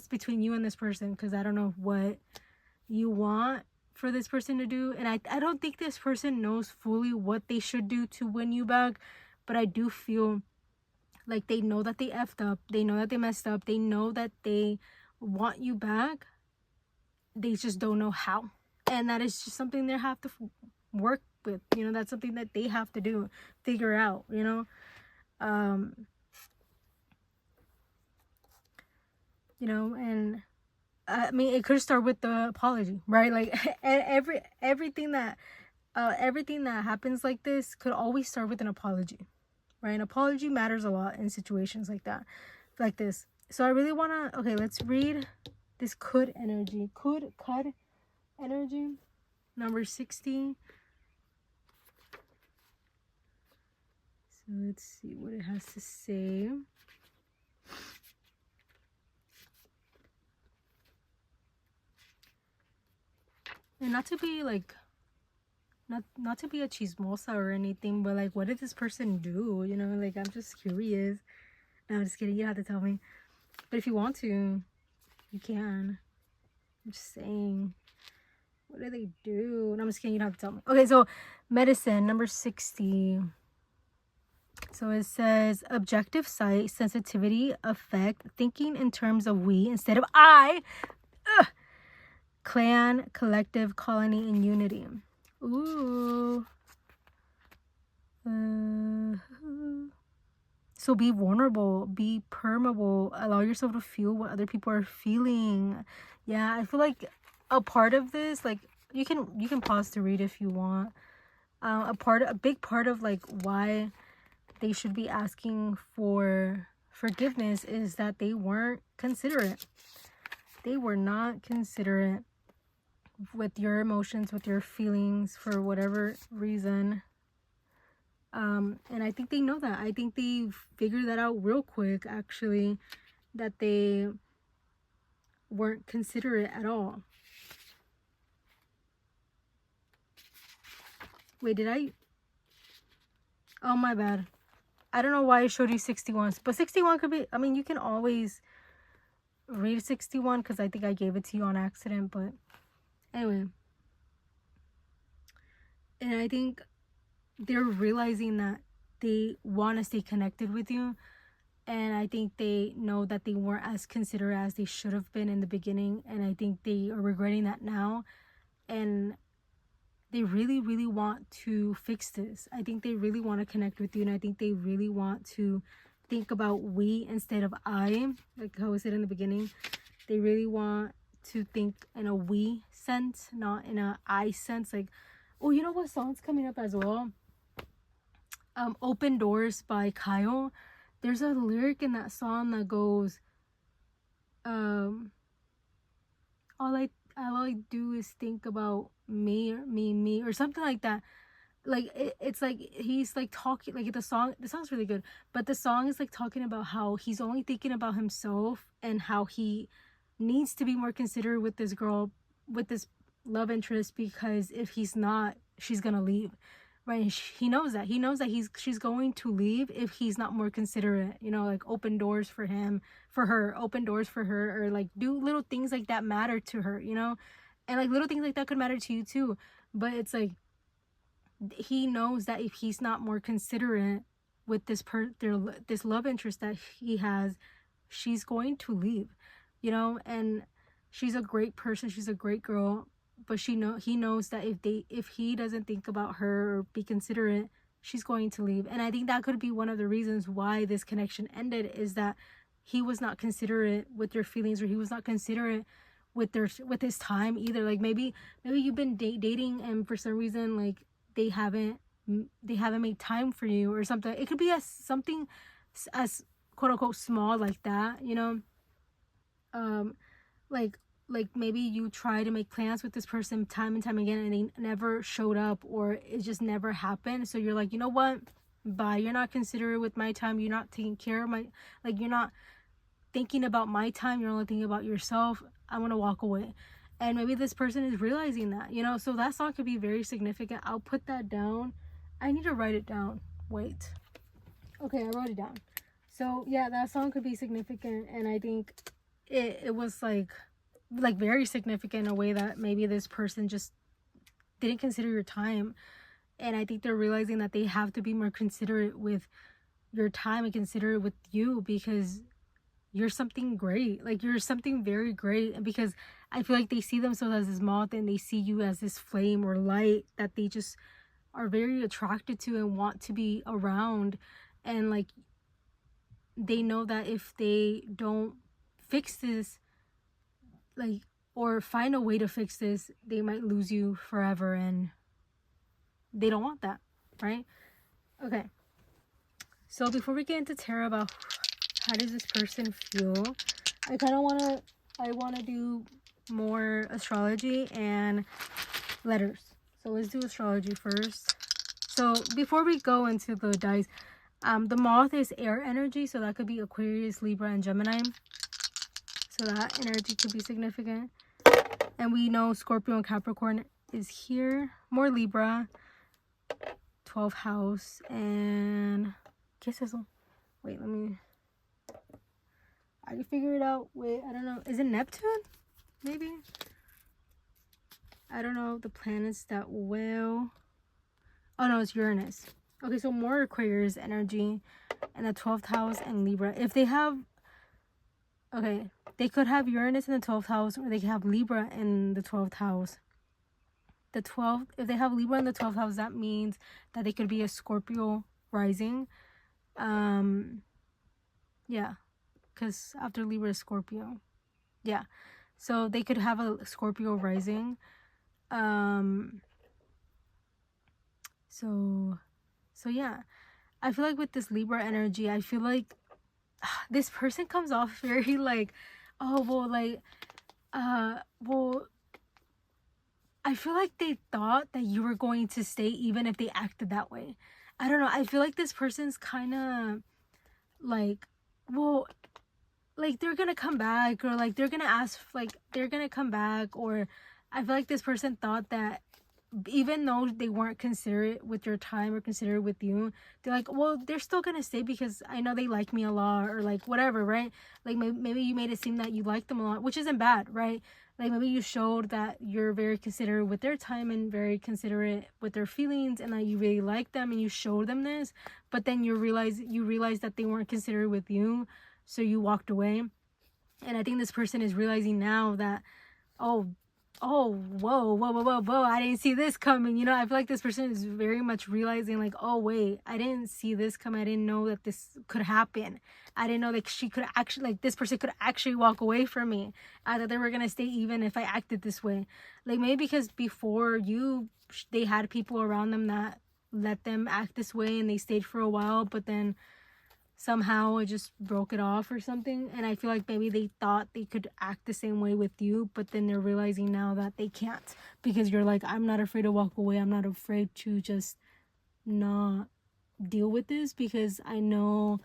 between you and this person, because I don't know what you want for this person to do, and I don't think this person knows fully what they should do to win you back, but I do feel like they know that they effed up, they know that they messed up, they know that they want you back, they just don't know how. And that is just something they have to work with, you know. That's something that they have to do, figure out, you know. You know, and I mean, it could start with the apology, right? Like, everything that happens like this could always start with an apology, right? An apology matters a lot in situations like that, like this. So I really want to, okay, let's read this could energy, could energy, number 60. So let's see what it has to say. And not to be like, not to be a chismosa or anything, but like, what did this person do? You know, like, I'm just curious. No, I'm just kidding. You don't have to tell me. But if you want to, you can. I'm just saying. What do they do? No, I'm just kidding. You don't have to tell me. Okay, so medicine, number 60. So it says objective sight, sensitivity, affect, thinking in terms of we instead of I. Ugh. Clan, collective, colony, and unity. Ooh. So be vulnerable, be permeable, allow yourself to feel what other people are feeling. Yeah, I feel like a part of this, like, you can pause to read if you want. A big part of like why they should be asking for forgiveness is that they weren't considerate. They were not considerate with your emotions, with your feelings, for whatever reason. And I think they know that. I think they figured that out real quick, actually, that they weren't considerate at all. Wait, did I? Oh, my bad. I don't know why I showed you 61. But 61 could be, I mean, you can always read 61 because I think I gave it to you on accident. But anyway. And I think they're realizing that they want to stay connected with you. And I think they know that they weren't as considerate as they should have been in the beginning. And I think they are regretting that now. And they really, really want to fix this. I think they really want to connect with you. And I think they really want to think about we instead of I. Like how I said in the beginning. They really want to think in a we sense, not in a I sense. Like, oh, you know what song's coming up as well? Open Doors by Kyle. There's a lyric in that song that goes, all I do is think about me, or me, or something like that. Like, it's like he's like talking, like the song's really good, but the song is like talking about how he's only thinking about himself and how he needs to be more considerate with this girl, with this love interest, because if he's not, she's gonna leave. Right, he knows that. He knows that she's going to leave if he's not more considerate. You know, like open doors for her, open doors for her, or like do little things like that matter to her. You know, and like little things like that could matter to you too. But it's like he knows that if he's not more considerate with this love interest that he has, she's going to leave. You know, and she's a great person. She's a great girl. But he knows that if he doesn't think about her or be considerate, she's going to leave. And I think that could be one of the reasons why this connection ended, is that he was not considerate with your feelings, or he was not considerate with his time either. Like maybe you've been dating and for some reason like they haven't made time for you or something. It could be something as quote unquote small like that, you know. Like maybe you try to make plans with this person time and time again and they never showed up, or it just never happened. So you're like, you know what, bye, you're not considerate with my time, you're not taking care of my, like, you're not thinking about my time, you're only thinking about yourself, I want to walk away. And maybe this person is realizing that, you know. So that song could be very significant. I'll put that down. I need to write it down. Wait. Okay, I wrote it down. So yeah, that song could be significant, and I think it was like very significant in a way that maybe this person just didn't consider your time. And I think they're realizing that they have to be more considerate with your time and considerate with you, because you're something great. Like, you're something very great. And because I feel like they see themselves as this moth, and they see you as this flame or light that they just are very attracted to and want to be around. And like, they know that if they don't fix this, like, or find a way to fix this, they might lose you forever, and they don't want that, right? Okay, so before we get into tarot about how does this person feel, I want to do more astrology and letters. So let's do astrology first. So before we go into the dice, the moth is air energy, so that could be Aquarius, Libra, and Gemini. So that energy could be significant. And we know Scorpio and Capricorn is here. More Libra. 12th house. And... ¿Qué es eso? Wait, let me... I can figure it out. Wait, I don't know. Is it Neptune? Maybe? I don't know the planets that well. Oh no, it's Uranus. Okay, so more Aquarius energy. And the 12th house and Libra. If they have... Okay, they could have Uranus in the 12th house, or they can have Libra in the 12th house. If they have Libra in the 12th house, that means that they could be a Scorpio rising. Yeah, because after Libra is Scorpio. Yeah, so they could have a Scorpio rising. So yeah, I feel like with this Libra energy, I feel like this person comes off very like, oh, well, like, well, I feel like they thought that you were going to stay even if they acted that way. I don't know. I feel like this person's kind of like, well, like, they're gonna come back, or like they're gonna ask, like, they're gonna come back, or I feel like this person thought that even though they weren't considerate with your time or considerate with you, they're like, well, they're still gonna stay because I know they like me a lot, or like whatever, right? Like, maybe you made it seem that you like them a lot, which isn't bad, right? Like, maybe you showed that you're very considerate with their time and very considerate with their feelings, and that you really like them, and you showed them this, but then you realize that they weren't considerate with you, so you walked away. And I think this person is realizing now that, whoa, I didn't see this coming. You know, I feel like this person is very much realizing, like, oh, wait, I didn't see this coming. I didn't know that this could happen. I didn't know that she could actually, like, this person could actually walk away from me. I thought they were going to stay even if I acted this way. Like, maybe because before they had people around them that let them act this way, and they stayed for a while, but then somehow it just broke it off or something. And I feel like maybe they thought they could act the same way with you, but then they're realizing now that they can't, because you're like, I'm not afraid to walk away. I'm not afraid to just not deal with this, because I know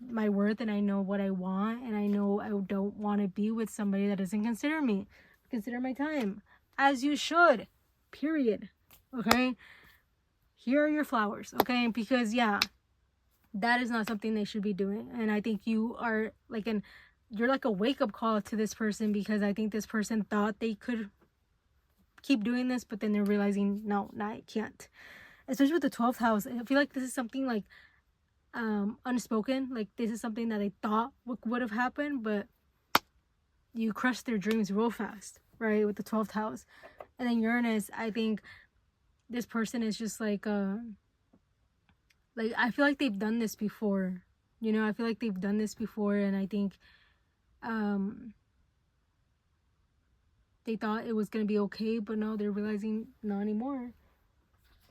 my worth, and I know what I want, and I know I don't want to be with somebody that doesn't consider my time, as you should, period. Okay, here are your flowers. Okay, because yeah, that is not something they should be doing. And I think you are like you're like a wake-up call to this person, because I think this person thought they could keep doing this, but then they're realizing, no, I can't. Especially with the 12th house, I feel like this is something like unspoken. Like, this is something that they thought would have happened, but you crushed their dreams real fast, right? With the 12th house. And then Uranus, I think this person is just like I feel like they've done this before. You know, I feel like they've done this before, and I think they thought it was going to be okay, but no, they're realizing not anymore.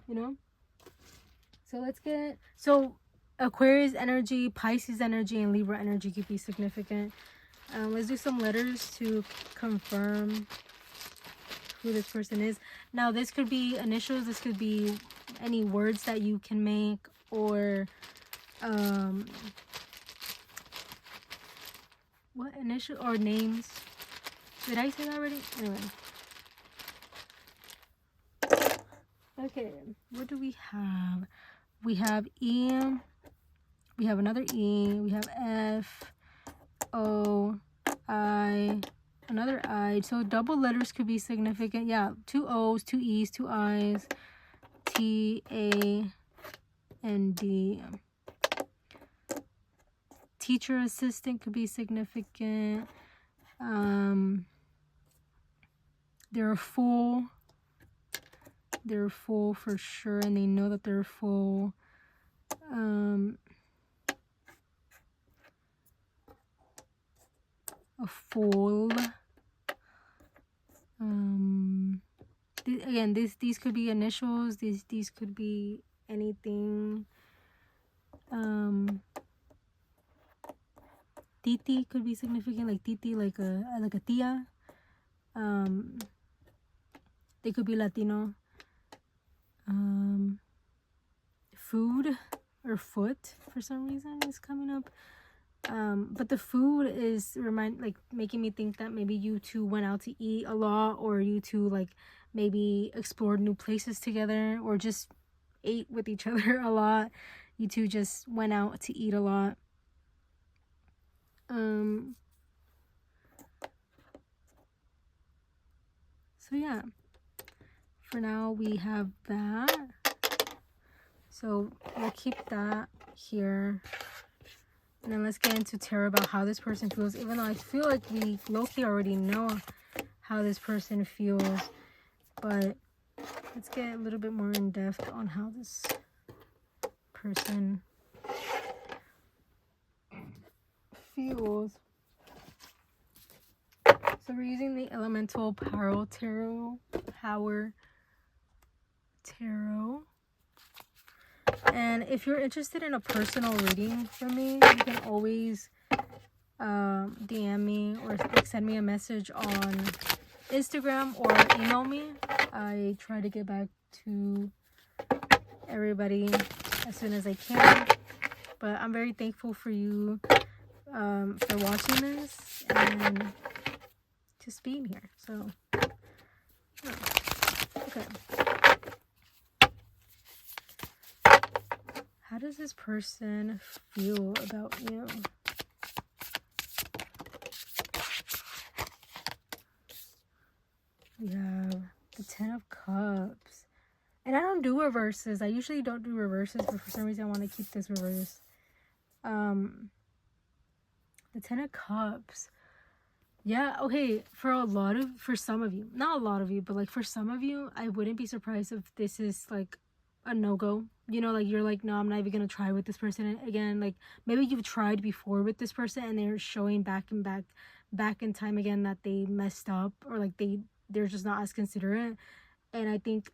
You know? So let's get... So Aquarius energy, Pisces energy, and Libra energy could be significant. Let's do some letters to confirm who this person is. Now, this could be initials. This could be any words that you can make, or what initial or names. Did I say that already? Anyway. Okay, what do we have? We have E. We have another E. We have F, O, I, another I. So double letters could be significant. Yeah, 2 O's, 2 E's, 2 I's, T, A, and D. Teacher assistant could be significant. They're full. They're full for sure, and they know that they're full. A fool. Again, these could be initials. These could be anything. Titi could be significant, like Titi, like a tia. They could be Latino. Food or foot for some reason is coming up. But the food is making me think that maybe you two went out to eat a lot, or you two like maybe explored new places together, or just ate with each other a lot. You two just went out to eat a lot. So yeah, for now we have that. So we'll keep that here. And then let's get into tarot about how this person feels, even though I feel like we low-key already know how this person feels. But let's get a little bit more in depth on how this person feels. So we're using the Elemental Power Tarot. And if you're interested in a personal reading from me, you can always DM me or send me a message on Instagram or email me. I try to get back to everybody as soon as I can. But I'm very thankful for you for watching this and just being here. So, okay. How does this person feel about you? We have the 10 of Cups. And I don't do reverses. I usually don't do reverses, but for some reason I want to keep this reverse. The 10 of Cups. Yeah, okay, for some of you, not a lot of you, but like for some of you, I wouldn't be surprised if this is like a no-go. You know, like you're like, no, I'm not even gonna try with this person again. Like maybe you've tried before with this person and they're showing back in time again that they messed up, or like they're just not as considerate. And I think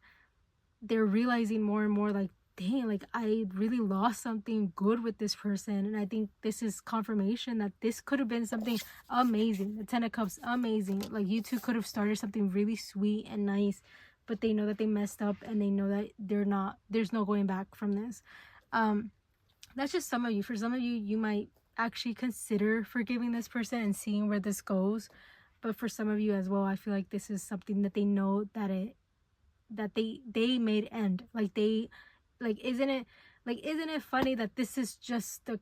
they're realizing more and more like, dang, like I really lost something good with this person. And I think this is confirmation that this could have been something amazing. The 10 of Cups, amazing. Like you two could have started something really sweet and nice, but they know that they messed up, and they know that there's no going back from this. That's just some of you. For some of you, you might actually consider forgiving this person and seeing where this goes. But for some of you as well, I feel like this is something that they know that they made end. Isn't it funny that this is just the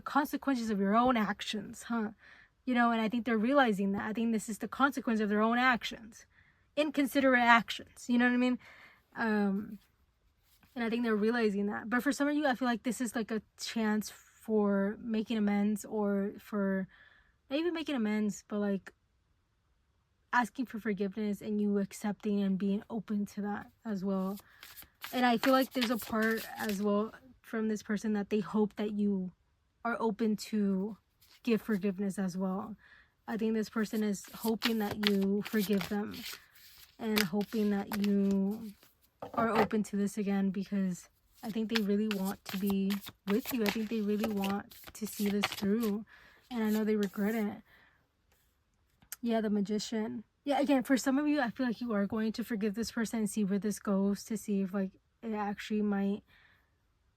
consequences of your own actions, huh? You know, and I think they're realizing that. I think this is the consequence of their own actions. Inconsiderate actions, you know what I mean? And I think they're realizing that. But for some of you, I feel like this is like a chance for making amends, or for not even making amends, but like asking for forgiveness, and you accepting and being open to that as well. And I feel like there's a part as well from this person that they hope that you are open to give forgiveness as well. I think this person is hoping that you forgive them, and hoping that you are open to this again, because I think they really want to be with you. I think they really want to see this through. And I know they regret it. Yeah, the Magician. Yeah, again, for some of you, I feel like you are going to forgive this person and see where this goes, to see if like it actually might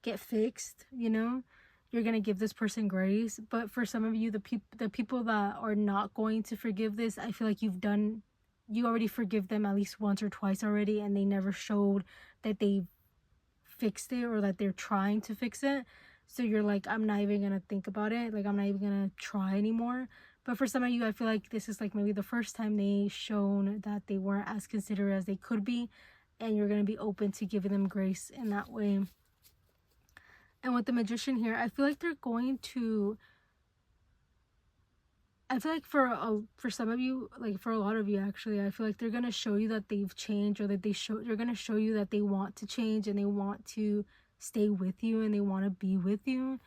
get fixed, you know? You're going to give this person grace. But for some of you, the people that are not going to forgive this, I feel like you already forgive them at least once or twice already, and they never showed that they fixed it or that they're trying to fix it. So you're like, I'm not even going to think about it. Like, I'm not even going to try anymore. But for some of you, I feel like this is like maybe the first time they shown that they weren't as considerate as they could be, and you're going to be open to giving them grace in that way. And with the Magician here, I feel like they're going to, I feel like for some of you, like for a lot of you actually, I feel like they're going to show you that they've changed, or that they're going to show you that they want to change and they want to stay with you and they want to be with you.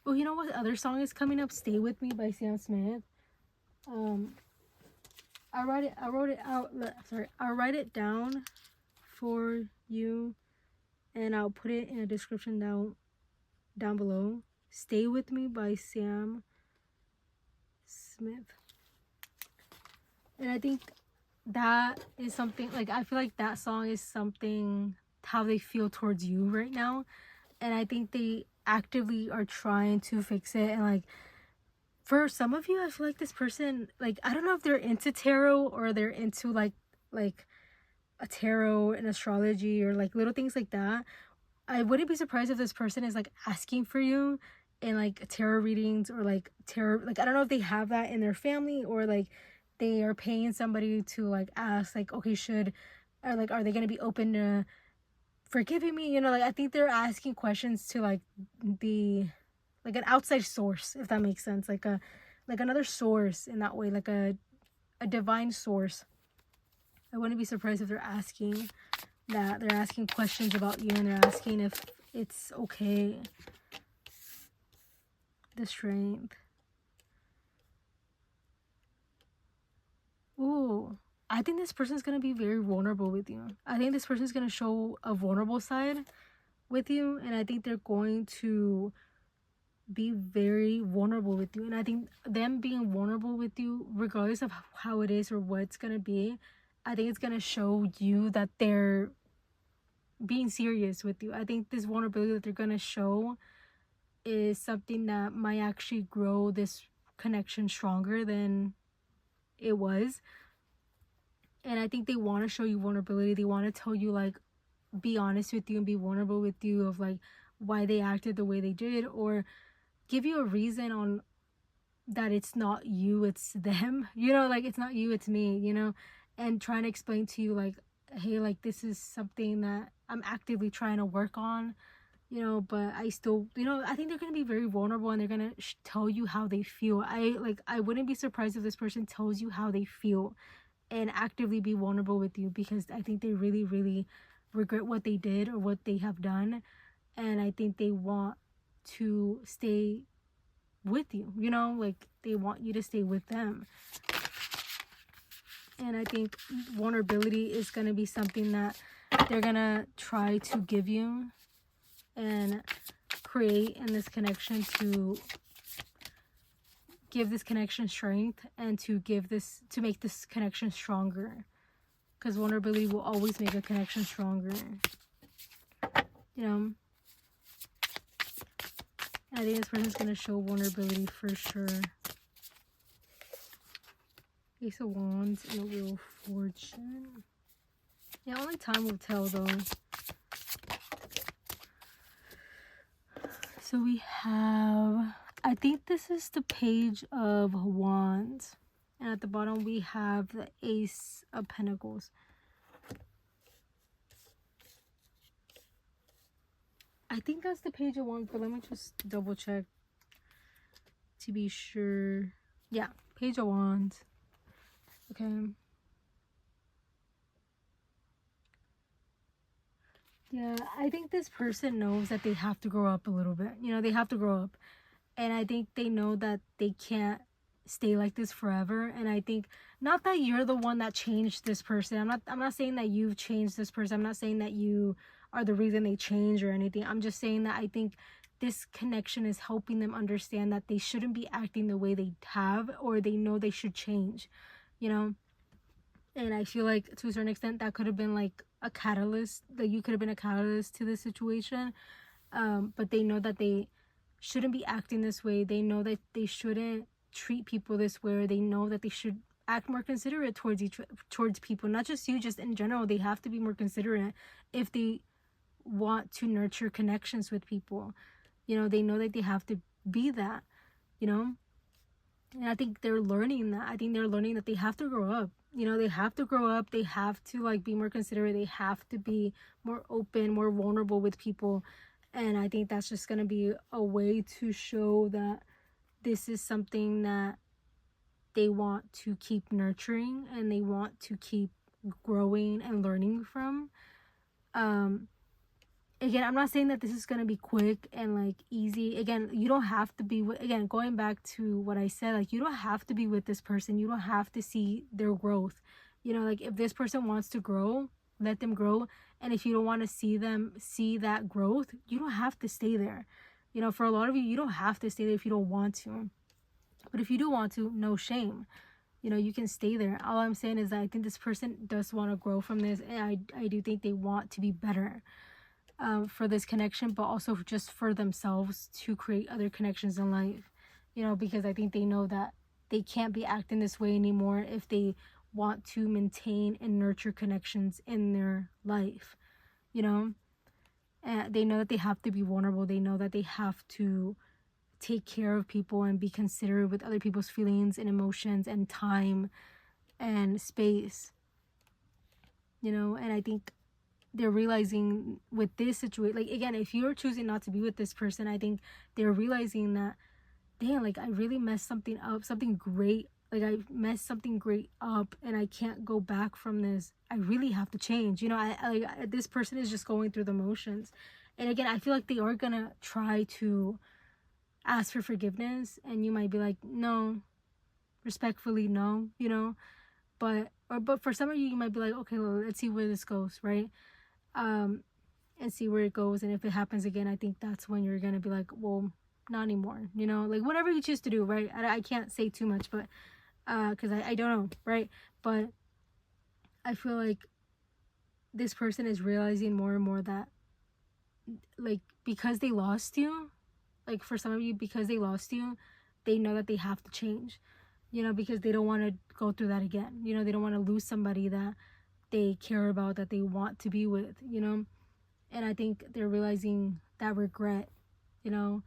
Oh, you know what other song is coming up? Stay With Me by Sam Smith. I'll write it down for you, and I'll put it in a description down below. Stay With Me by Sam Smith. And I think that is something, like, I feel like that song is something, how they feel towards you right now. And I think they actively are trying to fix it. And like, for some of you, I feel like this person, like, I don't know if they're into tarot or they're into like a tarot and astrology or like little things like that. I wouldn't be surprised if this person is like asking for you in like tarot readings, or like tarot, like, I don't know if they have that in their family, or like they are paying somebody to like ask, like, okay, are they going to be open to forgiving me, you know? Like, I think they're asking questions to like like an outside source, if that makes sense, like another source in that way, like a divine source. I wouldn't be surprised if they're asking that. They're asking questions about you, and they're asking if it's okay. The Strength. Ooh, I think this person's gonna be very vulnerable with you. I think this person's gonna show a vulnerable side with you, and I think they're going to be very vulnerable with you. And I think them being vulnerable with you, regardless of how it is or what it's gonna be, I think it's gonna show you that they're being serious with you. I think this vulnerability that they're gonna show is something that might actually grow this connection stronger than it was. And I think they want to show you vulnerability. They want to tell you, like, be honest with you and be vulnerable with you of like why they acted the way they did, or give you a reason on that it's not you, it's them, you know, like, it's not you, it's me, you know, and trying to explain to you like, hey, like, this is something that I'm actively trying to work on, you know, but I still, you know, I think they're going to be very vulnerable, and they're going to tell you how they feel. I wouldn't be surprised if this person tells you how they feel and actively be vulnerable with you, because I think they really, really regret what they did or what they have done, and I think they want to stay with you, you know, like, they want you to stay with them. And I think vulnerability is going to be something that they're going to try to give you and create in this connection, to give this connection strength, and to make this connection stronger, because vulnerability will always make a connection stronger, you know. I think this person's going to show vulnerability for sure. Ace of Wands and a Wheel of Fortune. Yeah, only time will tell though. So we have, I think this is the Page of Wands. And at the bottom we have the Ace of Pentacles. I think that's the Page of Wands, but let me just double check to be sure. Yeah, Page of Wands. Okay. Yeah, I think this person knows that they have to grow up a little bit. You know, they have to grow up. And I think they know that they can't stay like this forever. And I think, not that you're the one that changed this person. I'm not saying that you've changed this person. I'm not saying that you are the reason they change or anything. I'm just saying that I think this connection is helping them understand that they shouldn't be acting the way they have, or they know they should change, you know. And I feel like to a certain extent that could have been like a catalyst, that you could have been a catalyst to this situation. But they know that they shouldn't be acting this way. They know that they shouldn't treat people this way. Or they know that they should act more considerate towards people, not just you, just in general. They have to be more considerate if they want to nurture connections with people. You know, they know that they have to be that, you know. And I think they're learning that. I think they're learning that they have to grow up. You know, they have to grow up. They have to like be more considerate. They have to be more open, more vulnerable with people. And I think that's just going to be a way to show that this is something that they want to keep nurturing and they want to keep growing and learning from. Again, I'm not saying that this is going to be quick and like easy. Again, you don't have to be again, going back to what I said, like you don't have to be with this person. You don't have to see their growth. You know, like if this person wants to grow, let them grow. And if you don't want to see them see that growth, you don't have to stay there. You know, for a lot of you, you don't have to stay there if you don't want to. But if you do want to, no shame. You know, you can stay there. All I'm saying is that I think this person does want to grow from this. And I do think they want to be better for this connection, but also just for themselves to create other connections in life. You know, because I think they know that they can't be acting this way anymore if they want to maintain and nurture connections in their life. You know, and they know that they have to be vulnerable. They know that they have to take care of people and be considerate with other people's feelings and emotions and time and space. You know, and I think they're realizing with this situation, like again, if you're choosing not to be with this person, I think they're realizing that, damn, like I really messed something up, something great. Like I messed something great up and I can't go back from this. I really have to change. You know, I this person is just going through the motions. And again, I feel like they are gonna try to ask for forgiveness, and you might be like, no, respectfully, no, you know. But for some of you, you might be like, okay, well, let's see where this goes, right? And see where it goes. And if it happens again, I think that's when you're gonna be like, well, not anymore, you know, like whatever you choose to do, right? I can't say too much, but because I don't know, right? But I feel like this person is realizing more and more that, like, because they lost you, like for some of you, because they lost you, they know that they have to change, you know, because they don't want to go through that again. You know, they don't want to lose somebody that they care about, that they want to be with, you know. And I think they're realizing that regret, you know,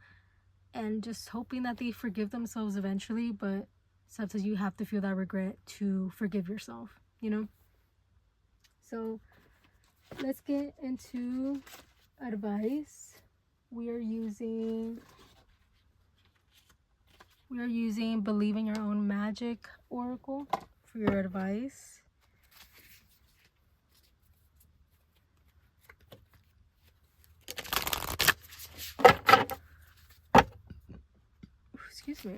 and just hoping that they forgive themselves eventually. But sometimes you have to feel that regret to forgive yourself, you know. So let's get into advice. We are using Believe in Your Own Magic Oracle for your advice. Excuse me.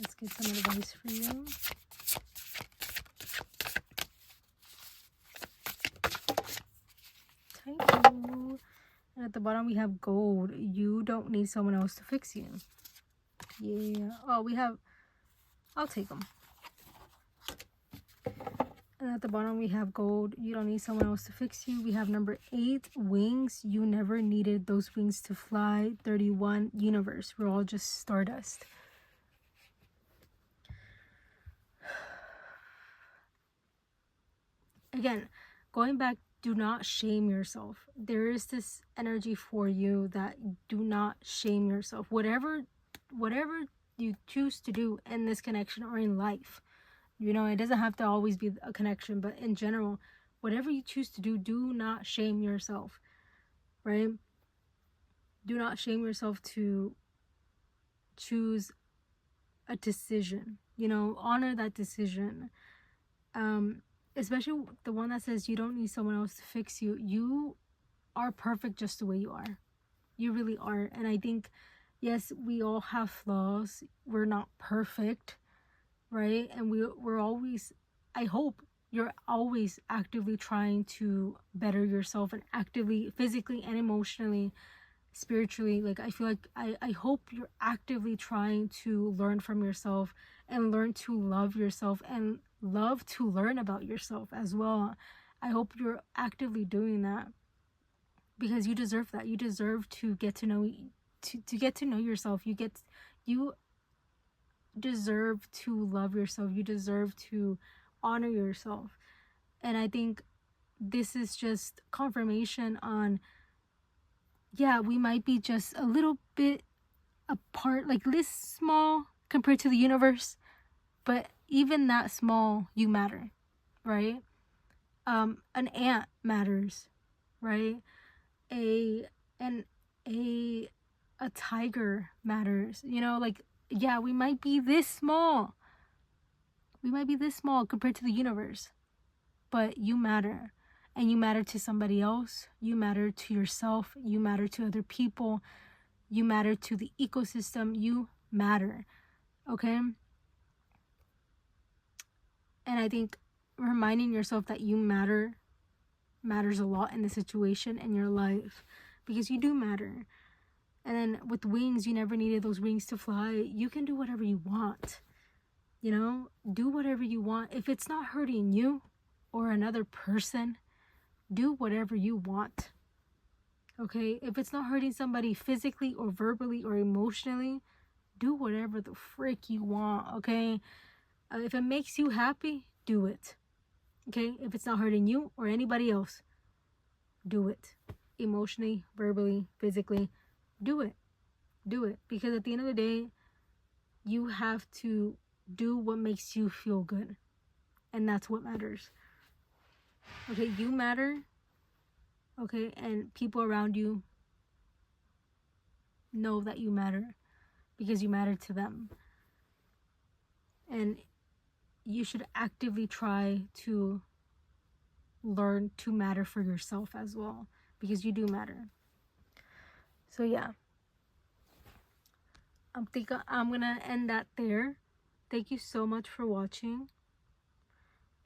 Let's get some advice for you. Thank you. And at the bottom we have gold. You don't need someone else to fix you. Yeah. Oh, we have... I'll take them. And at the bottom we have gold. You don't need someone else to fix you. We have number 8, wings. You never needed those wings to fly. 31, universe. We're all just stardust. Again, going back, do not shame yourself. There is this energy for you that do not shame yourself. Whatever you choose to do in this connection or in life, you know, it doesn't have to always be a connection, but in general, whatever you choose to do, do not shame yourself, right? Do not shame yourself to choose a decision, you know, honor that decision. Especially the one that says you don't need someone else to fix you. You are perfect just the way you are. You really are. And I think, yes, we all have flaws. We're not perfect, right? And we're always, I hope you're always actively trying to better yourself, and actively, physically and emotionally, spiritually. Like, I feel like I hope you're actively trying to learn from yourself, and learn to love yourself, and love to learn about yourself as well. I hope you're actively doing that, because you deserve that. You deserve to get to know, to get to know yourself. You deserve to love yourself. You deserve to honor yourself. And I think this is just confirmation on, yeah, we might be just a little bit apart, like this small compared to the universe, but even that small, you matter, right? An ant matters, right? A an a tiger matters, you know. Like, yeah, we might be this small, compared to the universe, but you matter. And you matter to somebody else, you matter to yourself, you matter to other people, you matter to the ecosystem, you matter, okay? And I think reminding yourself that you matters a lot in the situation in your life, because you do matter. And then with wings, you never needed those wings to fly. You can do whatever you want, you know? Do whatever you want. If it's not hurting you or another person, do whatever you want, okay? If it's not hurting somebody physically or verbally or emotionally, do whatever the frick you want, okay? If it makes you happy, do it, okay? If it's not hurting you or anybody else, do it. Emotionally, verbally, physically, do it. Do it. Because at the end of the day, you have to do what makes you feel good. And that's what matters. Okay, you matter. Okay, and people around you know that you matter, because you matter to them. And you should actively try to learn to matter for yourself as well, because you do matter. So yeah, I'm gonna end that there. Thank you so much for watching,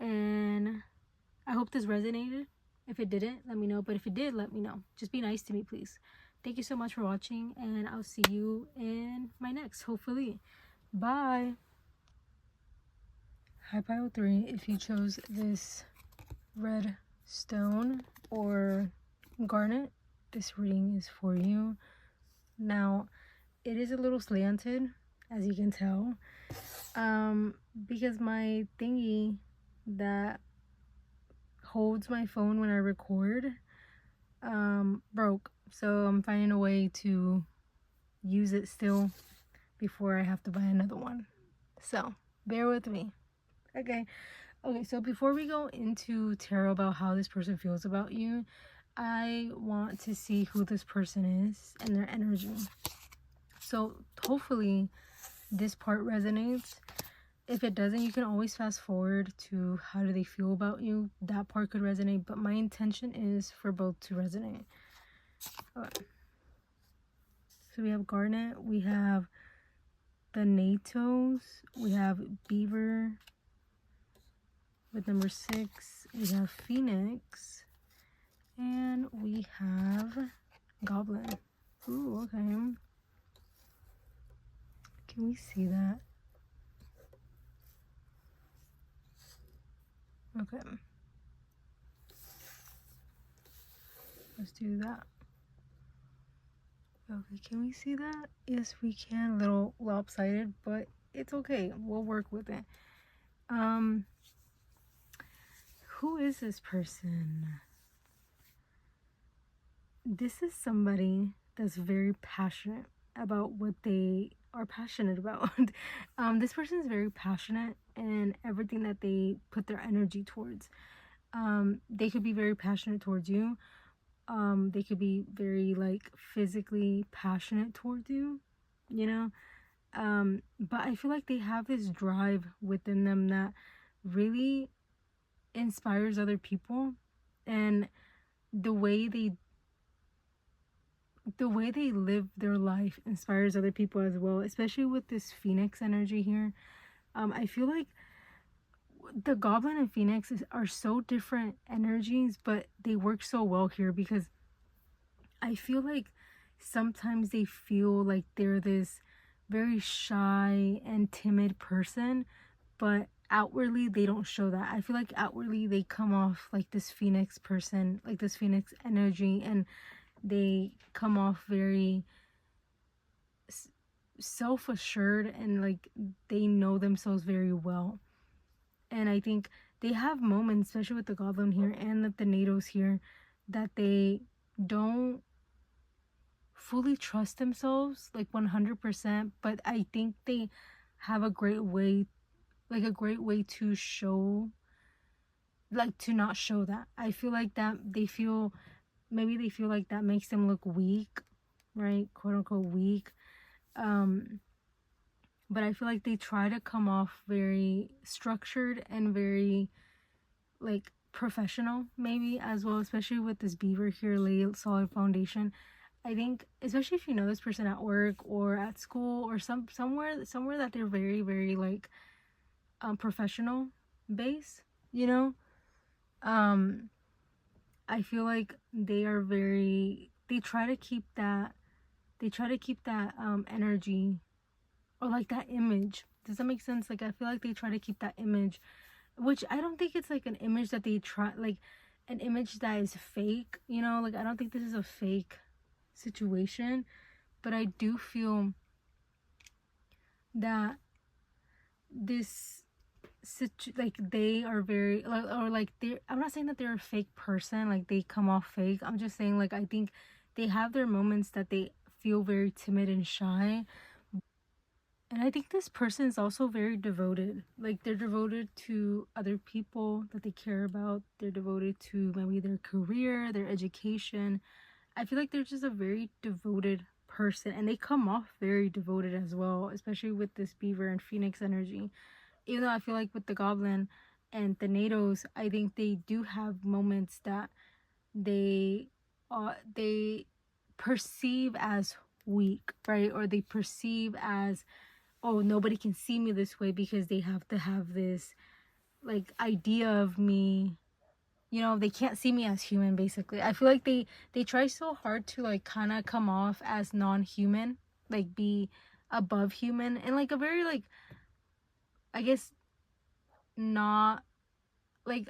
and I hope this resonated. If it didn't, let me know, but if it did, let me know. Just be nice to me, please. Thank you so much for watching, and I'll see you in my next, hopefully. Bye. Hi, Pile 3. If you chose this red stone or garnet, this reading is for you. Now, it is a little slanted, as you can tell, because my thingy that holds my phone when I record broke. So I'm finding a way to use it still before I have to buy another one. So bear with me. Okay, so before we go into tarot about how this person feels about you, I want to see who this person is and their energy. So hopefully this part resonates. If it doesn't, you can always fast forward to how do they feel about you. That part could resonate, but my intention is for both to resonate. Okay. So we have garnet, we have the NATOs, we have beaver with number 6, we have phoenix, and we have goblin. Ooh, okay. Can we see that? Okay. Let's do that. Okay, can we see that? Yes, we can. A little lopsided, but it's okay. We'll work with it. Who is this person? This is somebody that's very passionate about what they are passionate about. This person is very passionate in everything that they put their energy towards. They could be very passionate towards you. They could be very like physically passionate towards you, you know. But I feel like they have this drive within them that really inspires other people, and the way they live their life inspires other people as well, especially with this phoenix energy here. I feel like the Goblin and Phoenix are so different energies, but they work so well here because I feel like sometimes they feel like they're this very shy and timid person, but outwardly they don't show that. I feel like outwardly they come off like this Phoenix person, like this Phoenix energy, and they come off very self-assured and like they know themselves very well. And I think they have moments, especially with the Goblin here and the NATOs here, that they don't fully trust themselves like 100%, but I think they have a great way, like a great way to show, like to not show that. I feel like that they feel, maybe they feel like that makes them look weak, right? Quote unquote weak. But I feel like they try to come off very structured and very like professional, maybe as well, especially with this beaver here, lay a solid foundation. I think, especially if you know this person at work or at school or somewhere that they're very, very like professional base, you know. I feel like they are very, they try to keep that energy or like that image. Does that make sense? Like I feel like they try to keep that image, which I don't think it's like an image that they try, like an image that is fake, you know. Like I don't think this is a fake situation, but I do feel that this like they are very like, or like they, I'm not saying that they're a fake person, like they come off fake. I'm just saying like I think they have their moments that they feel very timid and shy. And I think this person is also very devoted. Like they're devoted to other people that they care about. They're devoted to maybe their career, their education. I feel like they're just a very devoted person, and they come off very devoted as well, especially with this beaver and Phoenix energy. Even though I feel like with the Goblin and the NATOs, I think they do have moments that they perceive as weak, right? Or they perceive as, oh, nobody can see me this way because they have to have this like idea of me, you know. They can't see me as human, basically. I feel like they try so hard to like kind of come off as non-human, like be above human, and like a very like, I guess, not like,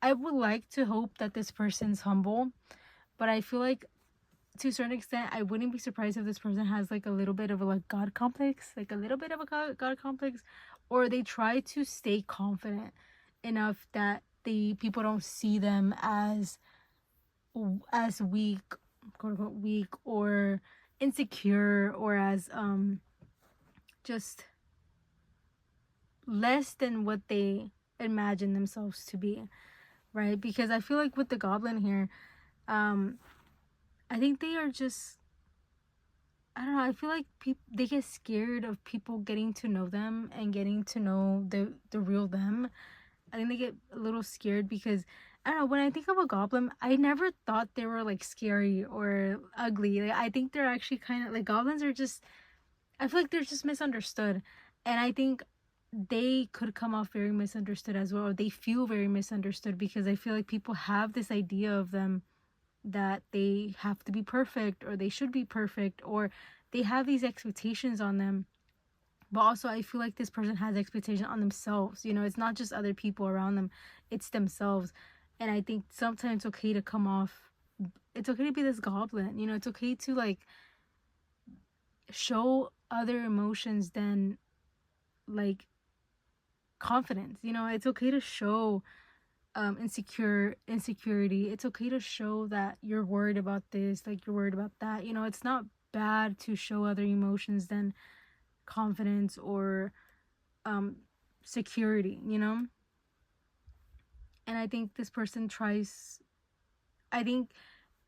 I would like to hope that this person's humble, but I feel like to a certain extent I wouldn't be surprised if this person has like a little bit of a like god complex, like a little bit of a god complex, or they try to stay confident enough that the people don't see them as weak, quote unquote weak, or insecure, or as just less than what they imagine themselves to be, right? Because I feel like with the Goblin here, I think they are just, I don't know, I feel like they get scared of people getting to know them and getting to know the real them. I think they get a little scared because, I don't know, when I think of a Goblin, I never thought they were like scary or ugly. Like, I think they're actually kind of like, goblins are just, I feel like they're just misunderstood. And I think they could come off very misunderstood as well, or they feel very misunderstood, because I feel like people have this idea of them that they have to be perfect, or they should be perfect, or they have these expectations on them. But also I feel like this person has expectation on themselves, you know. It's not just other people around them, it's themselves. And I think sometimes it's okay to come off, it's okay to be this goblin, you know. It's okay to like show other emotions than like confidence, you know. It's okay to show insecurity. It's okay to show that you're worried about this, like you're worried about that, you know. It's not bad to show other emotions than confidence or security, you know. And I think this person tries, I think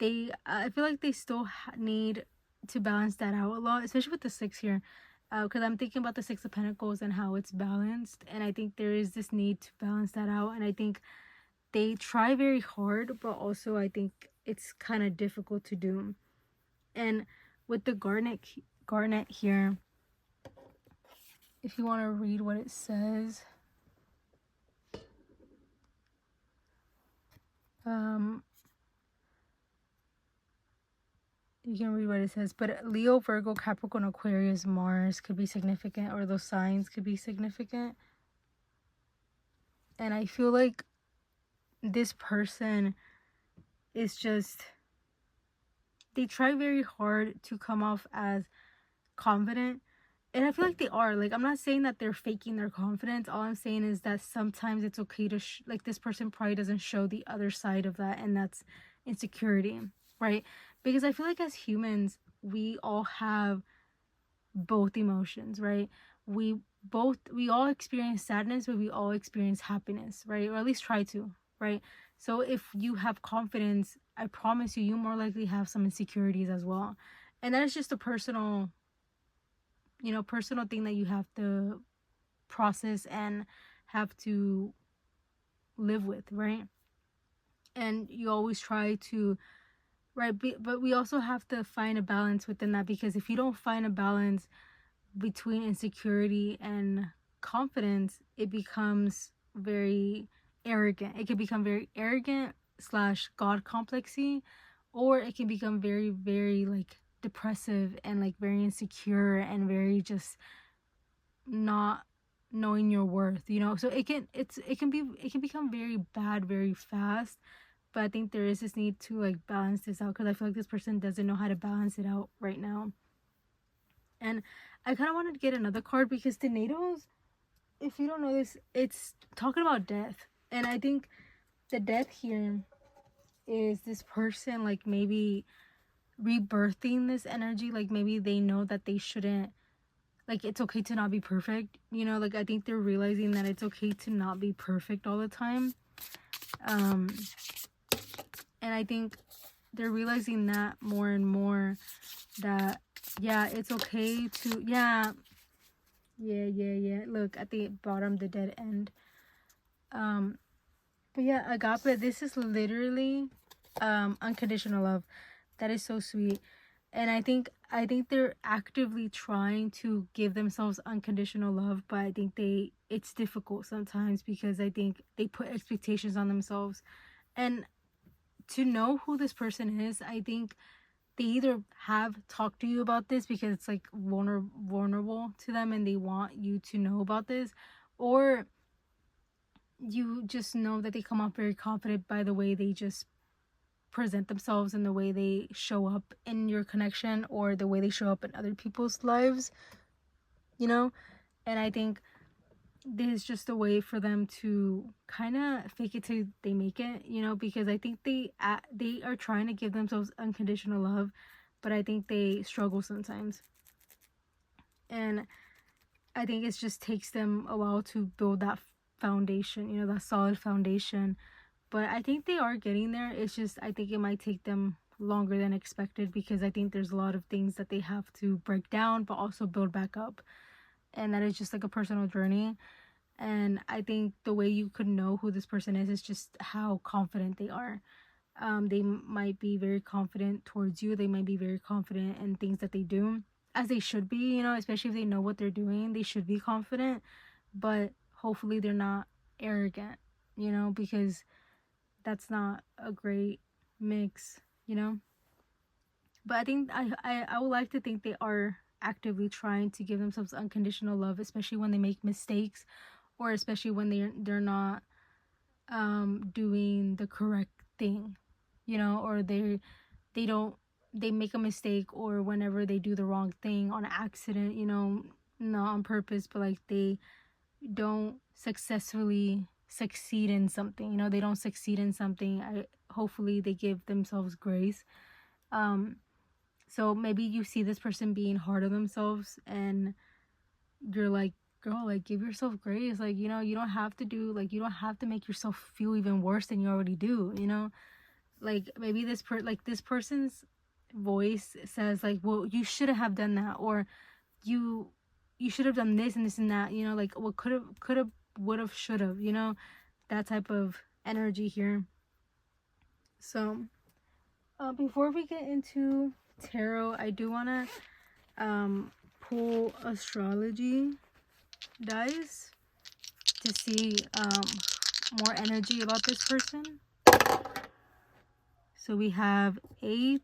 I feel like they still need to balance that out a lot, especially with the six here, because I'm thinking about the Six of Pentacles and how it's balanced, and I think there is this need to balance that out. And I think they try very hard, but also I think it's kind of difficult to do. And with the garnet here, if you want to read what it says. You can read what it says, but Leo, Virgo, Capricorn, Aquarius, Mars could be significant, or those signs could be significant. And I feel like this person is just, they try very hard to come off as confident, and I feel like they are. Like, I'm not saying that they're faking their confidence. All I'm saying is that sometimes it's okay to like, this person probably doesn't show the other side of that, and that's insecurity, right? Because I feel like as humans, we all have both emotions, right? We all experience sadness, but we all experience happiness, right? Or at least try to, right? So if you have confidence, I promise you more likely have some insecurities as well. And that is just a personal thing that you have to process and have to live with, right? And you always try to, right? But we also have to find a balance within that, because if you don't find a balance between insecurity and confidence, it becomes very arrogant. It can become very arrogant / God complexy, or it can become very, very like depressive and like very insecure and very just not knowing your worth, so it can become very bad very fast. But I think there is this need to like balance this out, because I feel like this person doesn't know how to balance it out right now. And I kind of wanted to get another card, because tornadoes, if you don't know this, it's talking about death. And I think the death here is this person like maybe rebirthing this energy. Like, maybe they know that they shouldn't, like, it's okay to not be perfect, like, I think they're realizing that it's okay to not be perfect all the time. And I think they're realizing that more and more, that yeah, it's okay to, yeah, look at the bottom, the dead end. But yeah, agape, this is literally unconditional love. That is so sweet. And I think they're actively trying to give themselves unconditional love, but I think it's difficult sometimes, because I think they put expectations on themselves. And to know who this person is, I think they either have talked to you about this because it's like vulnerable to them and they want you to know about this, or you just know that they come off very confident by the way they just present themselves and the way they show up in your connection, or the way they show up in other people's lives, and I think this is just a way for them to kind of fake it till they make it, because I think they are trying to give themselves unconditional love, but I think they struggle sometimes. And I think it just takes them a while to build that foundation, that solid foundation. But I think they are getting there. It's just, I think it might take them longer than expected, because I think there's a lot of things that they have to break down, but also build back up. And that is just like a personal journey. And I think the way you could know who this person is just how confident they are. They might be very confident towards you. They might be very confident in things that they do, as they should be, especially if they know what they're doing. They should be confident, but hopefully they're not arrogant, because that's not a great mix, But I think I would like to think they are actively trying to give themselves unconditional love, especially when they make mistakes, or especially when they're not doing the correct thing, or they make a mistake, or whenever they do the wrong thing on accident, not on purpose, but like they don't successfully succeed in something, they don't succeed in something. Hopefully they give themselves grace. So maybe you see this person being hard on themselves, and you're like, girl, like, give yourself grace. Like, you don't have to do, like, you don't have to make yourself feel even worse than you already do, like, maybe this person's voice says like, well, you should have done that, or you should have done this and this and that, like, what could have would have should have, that type of energy here. So before we get into tarot, I do want to pull astrology. dice to see more energy about this person. So we have 8.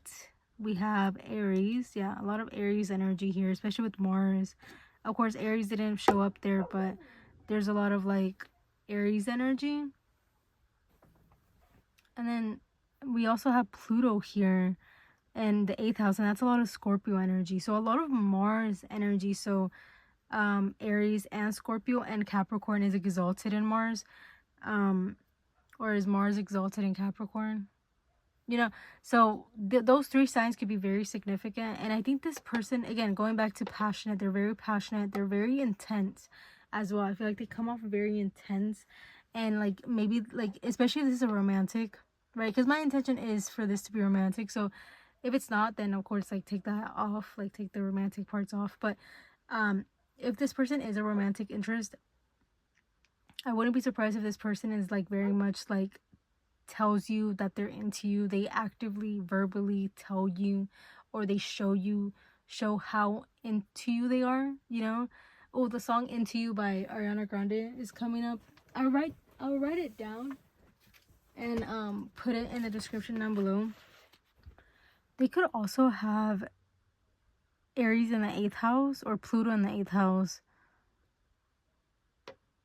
We have Aries. Yeah, a lot of Aries energy here, especially with Mars. Of course, Aries didn't show up there, but there's a lot of like Aries energy. And then we also have Pluto here in the 8th house, and that's a lot of Scorpio energy. So a lot of Mars energy. So Aries and Scorpio, and Capricorn is exalted in Mars. Or is Mars exalted in Capricorn? You know, so those 3 signs could be very significant. And I think this person, again, going back to passionate, they're very passionate, they're very intense as well. I feel like they come off very intense, and like maybe like, especially if this is a romantic, right? Because my intention is for this to be romantic. So if it's not, then of course like take that off, like take the romantic parts off. But if this person is a romantic interest, I wouldn't be surprised if this person is like very much like tells you that they're into you. They actively verbally tell you, or they show how into you they are, you know. Oh, the song Into You by Ariana Grande is coming up. I'll write it down and put it in the description down below. They could also have Aries in the 8th house or Pluto in the 8th house.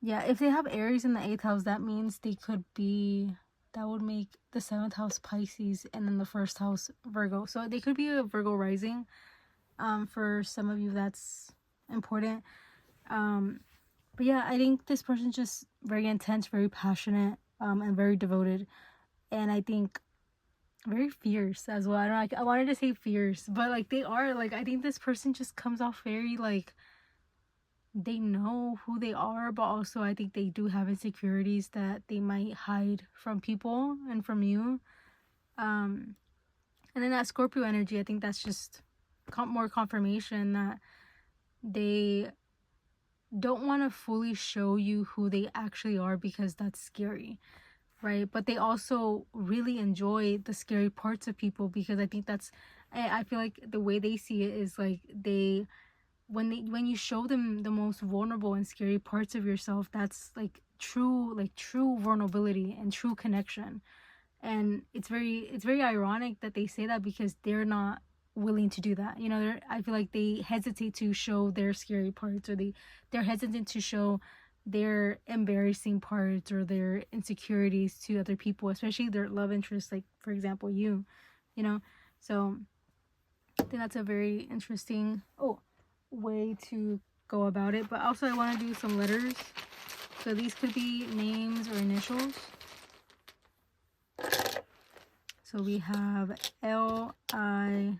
Yeah, if they have Aries in the 8th house, that means they could be, that would make the 7th house Pisces, and then the 1st house Virgo. So they could be a Virgo rising. For some of you, that's important. But yeah, I think this person's just very intense, very passionate, and very devoted. And I think very fierce as well. I don't know, I wanted to say fierce, but like they are, like, I think this person just comes off very like, they know who they are, but also I think they do have insecurities that they might hide from people and from you. And then that Scorpio energy, I think that's just more confirmation that they don't want to fully show you who they actually are, because that's scary, right? But they also really enjoy the scary parts of people, because I think that's, I feel like the way they see it is like when you show them the most vulnerable and scary parts of yourself, that's like true vulnerability and true connection. And it's very ironic that they say that, because they're not willing to do that. You know, I feel like they hesitate to show their scary parts, or they're hesitant to show their embarrassing parts or their insecurities to other people, especially their love interests, like for example you know. So I think that's a very interesting way to go about it. But also I want to do some letters. So these could be names or initials. So we have LIMOABA,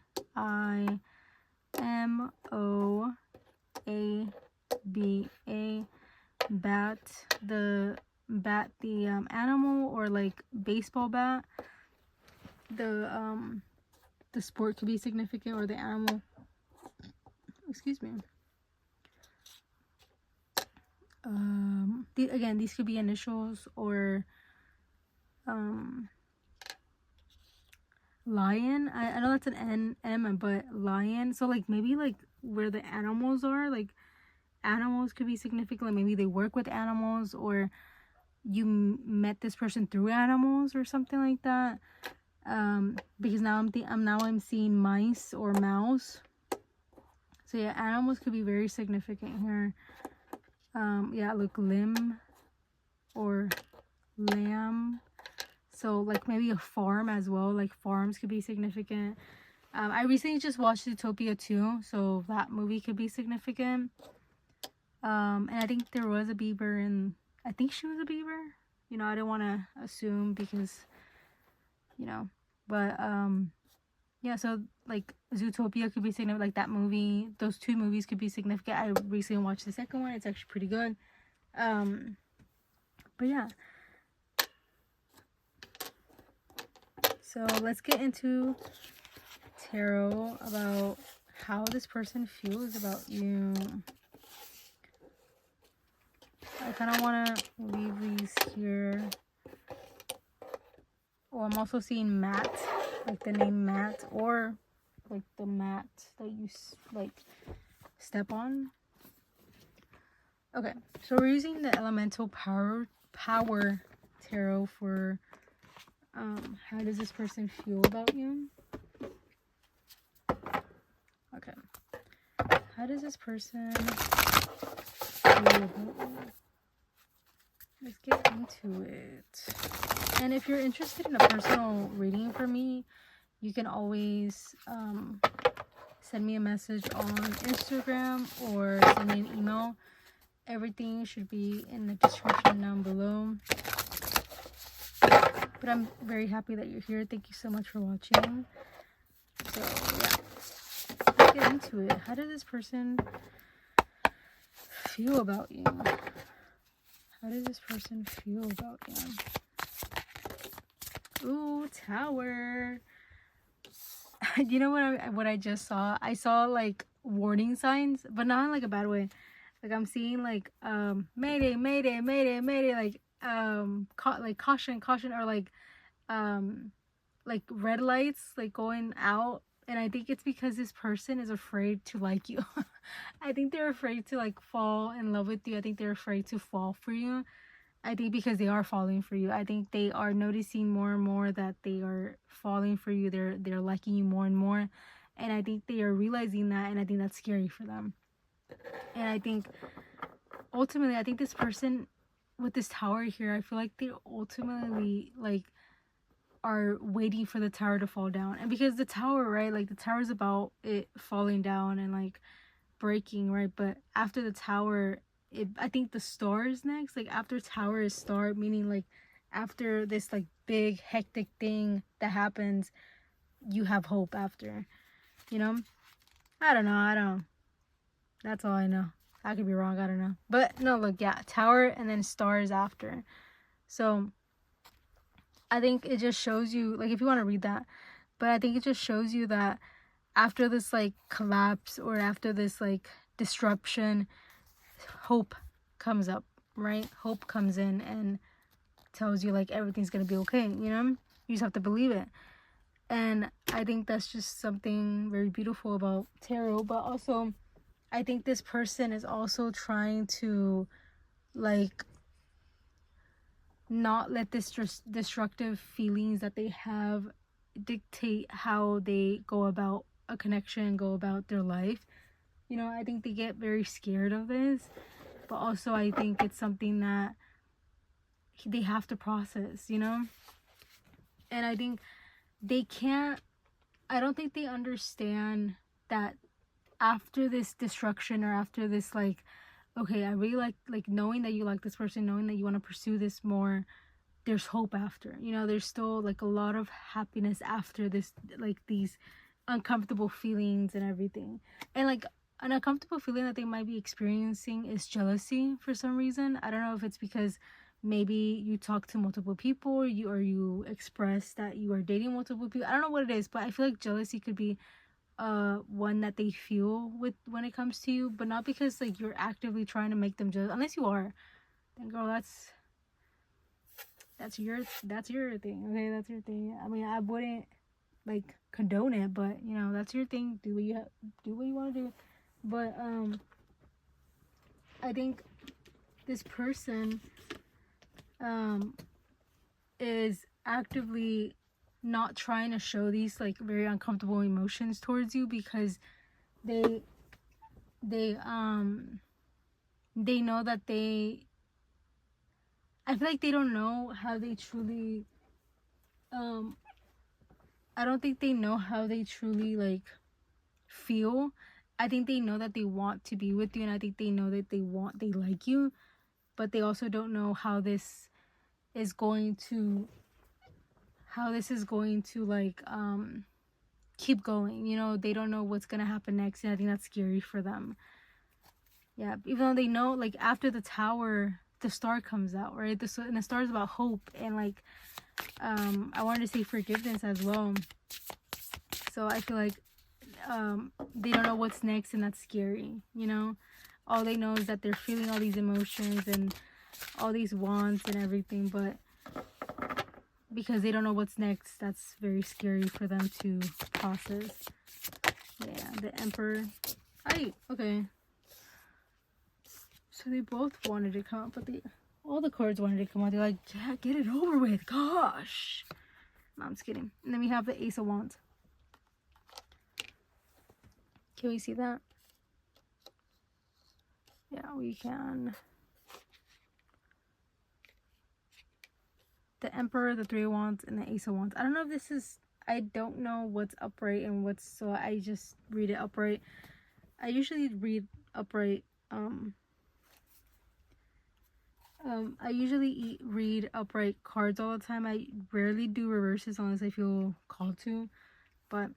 bat, the animal, or like baseball bat. The sport could be significant, or the animal. Excuse me. Again, these could be initials, or lion. I know that's an M, but lion. So like maybe like where the animals are, like animals could be significant. Like maybe they work with animals, or you met this person through animals or something like that. Because now I'm seeing mice or mouse. So yeah, animals could be very significant here. Yeah, look, limb or lamb. So like maybe a farm as well. Like farms could be significant. I recently just watched Zootopia 2, so that movie could be significant. And I think there was a beaver, and I think she was a beaver. You know, I don't want to assume, because, you know, but yeah, so like Zootopia could be significant, like that movie. Those 2 movies could be significant. I recently watched the second one. It's actually pretty good. But yeah. So let's get into tarot about how this person feels about you. I kind of want to leave these here. Oh, I'm also seeing mat, like the name mat, or like the mat that you like step on. Okay, so we're using the elemental power tarot for how does this person feel about you? Okay. How does this person feel about you? Let's get into it. And if you're interested in a personal reading from me, you can always send me a message on Instagram or send me an email. Everything should be in the description down below. But I'm very happy that you're here. Thank you so much for watching. So yeah, let's get into it. How does this person feel about you? How does this person feel about you? Ooh, Tower. You know what I just saw? I saw like warning signs, but not in like a bad way. Like I'm seeing like mayday, mayday, mayday, mayday, like like caution, caution, or like red lights like going out. And I think it's because this person is afraid to like you. I think they're afraid to like fall in love with you. I think they're afraid to fall for you. I think because they are falling for you. I think they are noticing more and more that they are falling for you. They're liking you more and more. And I think they are realizing that, and I think that's scary for them. And I think ultimately, I think this person with this tower here, I feel like they ultimately like are waiting for the tower to fall down. And because the tower, right, like the tower is about it falling down and like breaking, right? But after the tower, I think the star is next. Like after tower is star, meaning like after this like big hectic thing that happens, you have hope after, you know? I don't know. That's all I know. I could be wrong. I don't know. But no, look, yeah, tower and then stars after. So I think it just shows you, like, if you want to read that, but I think it just shows you that after this like collapse or after this like disruption, hope comes up, right? Hope comes in and tells you like everything's gonna be okay, you know? You just have to believe it. And I think that's just something very beautiful about tarot. But also I think this person is also trying to like not let this destructive feelings that they have dictate how they go about a connection, go about their life. You know, I think they get very scared of this, but also I think it's something that they have to process, you know? And I think I don't think they understand that after this destruction or after this like, okay, I really like knowing that you like this person, knowing that you want to pursue this more, there's hope after, you know, there's still like a lot of happiness after this, like these uncomfortable feelings and everything. And like an uncomfortable feeling that they might be experiencing is jealousy for some reason. I don't know if it's because maybe you talk to multiple people or you express that you are dating multiple people. I don't know what it is, but I feel like jealousy could be one that they feel with when it comes to you, but not because like you're actively trying to make them jealous. Unless you are, then girl, that's your thing. Okay, that's your thing. I mean, I wouldn't like condone it, but you know, that's your thing. Do what you want to do. But I think this person is actively not trying to show these like very uncomfortable emotions towards you because they know that I feel like they don't know how they truly I don't think they know how they truly like feel. I think they know that they want to be with you, and I think they know that they like you, but they also don't know how this is going to like keep going, you know. They don't know what's gonna happen next, and I think that's scary for them. Yeah, even though they know like after the tower the star comes out, right? And the star is about hope and like I wanted to say forgiveness as well. So I feel like they don't know what's next, and that's scary, you know. All they know is that they're feeling all these emotions and all these wants and everything, but because they don't know what's next, that's very scary for them to process. Yeah, the Emperor. Okay. So they both wanted to come out, but all the cards wanted to come out. They're like, yeah, get it over with. Gosh. No, I'm just kidding. And then we have the Ace of Wands. Can we see that? Yeah, we can. The Emperor, the Three of Wands, and the Ace of Wands. I don't know if this is... I don't know what's upright and what's... So I just read it upright. I usually read upright. I usually read upright cards all the time. I rarely do reverses unless I feel called to. But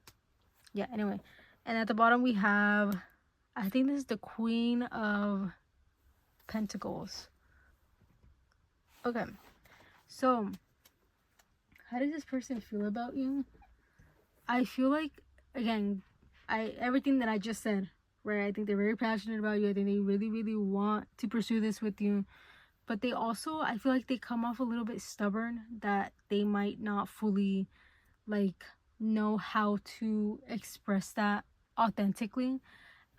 yeah, anyway. And at the bottom we have... I think this is the Queen of Pentacles. Okay. So, how does this person feel about you? I feel like, again, everything that I just said, right? I think they're very passionate about you. I think they really, really want to pursue this with you. But they also, I feel like they come off a little bit stubborn, that they might not fully, like, know how to express that authentically.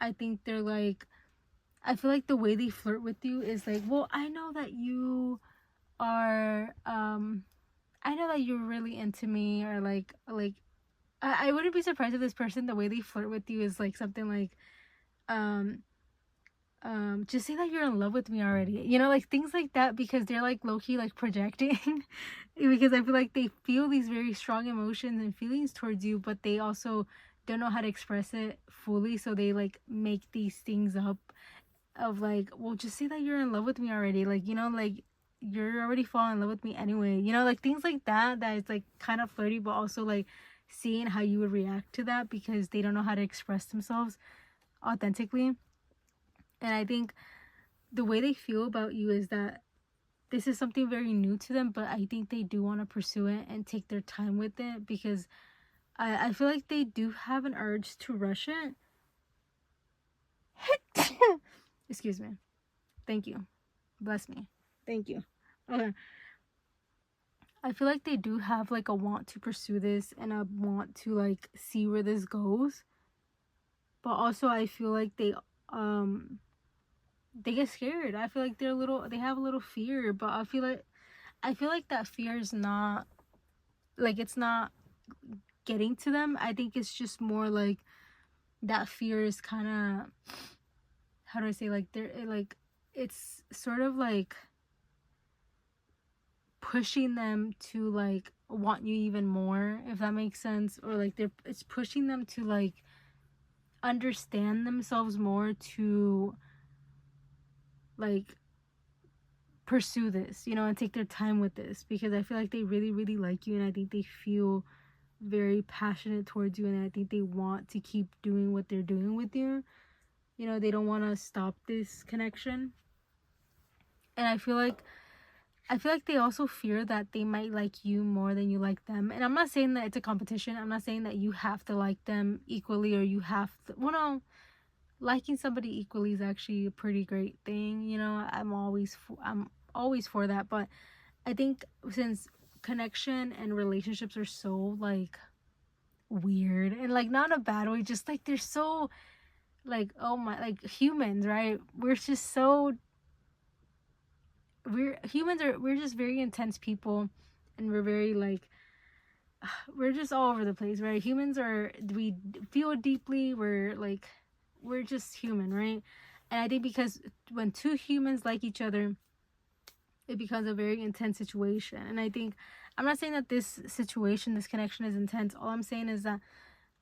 I think they're like, I feel like the way they flirt with you is like, well, I know that you are, I know that you're really into me, or like, I wouldn't be surprised if this person, the way they flirt with you is like something like, just say that you're in love with me already, you know, like things like that, because they're like low-key like projecting because I feel like they feel these very strong emotions and feelings towards you, but they also don't know how to express it fully, so they like make these things up of like, well, just say that you're in love with me already, like, you know, like you're already falling in love with me anyway, you know, like things like that, that is like kind of flirty, but also like seeing how you would react to that, because they don't know how to express themselves authentically. And I think the way they feel about you is that this is something very new to them, but I think they do want to pursue it and take their time with it, because I feel like they do have an urge to rush it. Excuse me. Thank you. Bless me. Thank you. Okay. I feel like they do have like a want to pursue this and a want to like see where this goes. But also I feel like they get scared. I feel like they have a little fear, but I feel like that fear is not, like, it's not getting to them. I think it's just more like that fear is kind of, how do I say, like, they're like, it's sort of like pushing them to like want you even more, if that makes sense, or like it's pushing them to like understand themselves more, to like pursue this, you know, and take their time with this, because I feel like they really, really like you, and I think they feel very passionate towards you, and I think they want to keep doing what they're doing with you. You know, they don't want to stop this connection. And I feel like they also fear that they might like you more than you like them. And I'm not saying that it's a competition. I'm not saying that you have to like them equally, or you have to, well, no, liking somebody equally is actually a pretty great thing. You know, I'm always for that. But I think since connection and relationships are so like weird, and like not in a bad way, just like they're so like, oh my, like humans, right? We're just so, we're just very intense people, and we're very like, we're just all over the place, right? We feel deeply, we're just human, right? And I think because when two humans like each other, it becomes a very intense situation. And I think, I'm not saying that this connection is intense. All I'm saying is that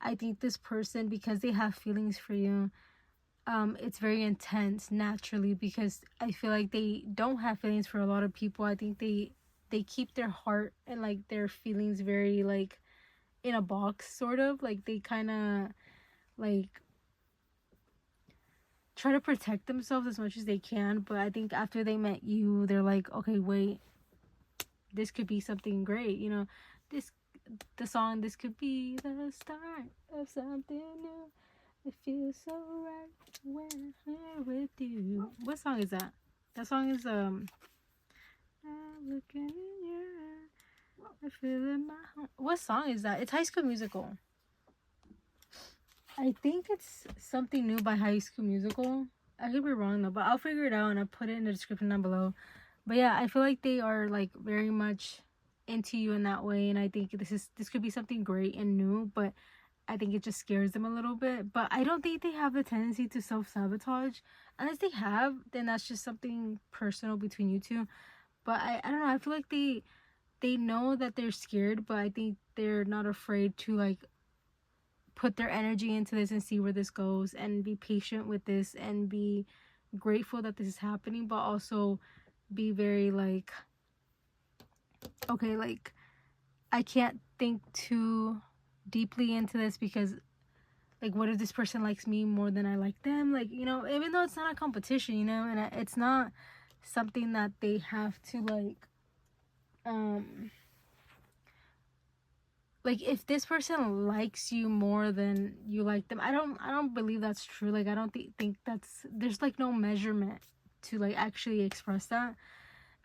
I think this person, because they have feelings for you, it's very intense naturally, because I feel like they don't have feelings for a lot of people. I think they keep their heart and like their feelings very like in a box, sort of like they kind of like try to protect themselves as much as they can. But I think after they met you, they're like, okay, wait, this could be something great, you know, the song, this could be the start of something new. It feels so right when I'm here with you. What song is that? That song is I'm looking in your eye, I feel in my home. What song is that? It's High School Musical. I think it's something new by High School Musical. I could be wrong though, but I'll figure it out and I'll put it in the description down below. But yeah, I feel like they are like very much into you in that way, and I think this could be something great and new, but I think it just scares them a little bit. But I don't think they have the tendency to self-sabotage. Unless they have, then that's just something personal between you two. But I don't know, I feel like they know that they're scared, but I think they're not afraid to like put their energy into this and see where this goes, and be patient with this, and be grateful that this is happening, but also be very like, okay, like I can't think too deeply into this, because like, what if this person likes me more than I like them? Like, you know, even though it's not a competition, you know, and it's not something that they have to like if this person likes you more than you like them, I don't believe that's true. Like, I don't think that's, there's like no measurement to like actually express that,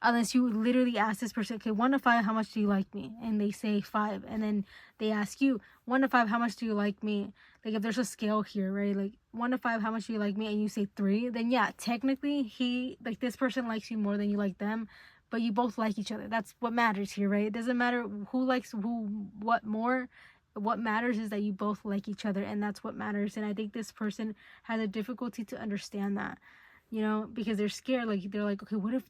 unless you literally ask this person, okay, 1 to 5, how much do you like me? And they say 5, and then they ask you, 1 to 5, how much do you like me? Like, if there's a scale here, right? Like 1 to 5, how much do you like me? And you say 3, then yeah, technically this person likes you more than you like them, but you both like each other. That's what matters here, right? It doesn't matter who likes what more. What matters is that you both like each other, and that's what matters. And I think this person has a difficulty to understand that, you know, because they're scared. Like, they're like, okay, what if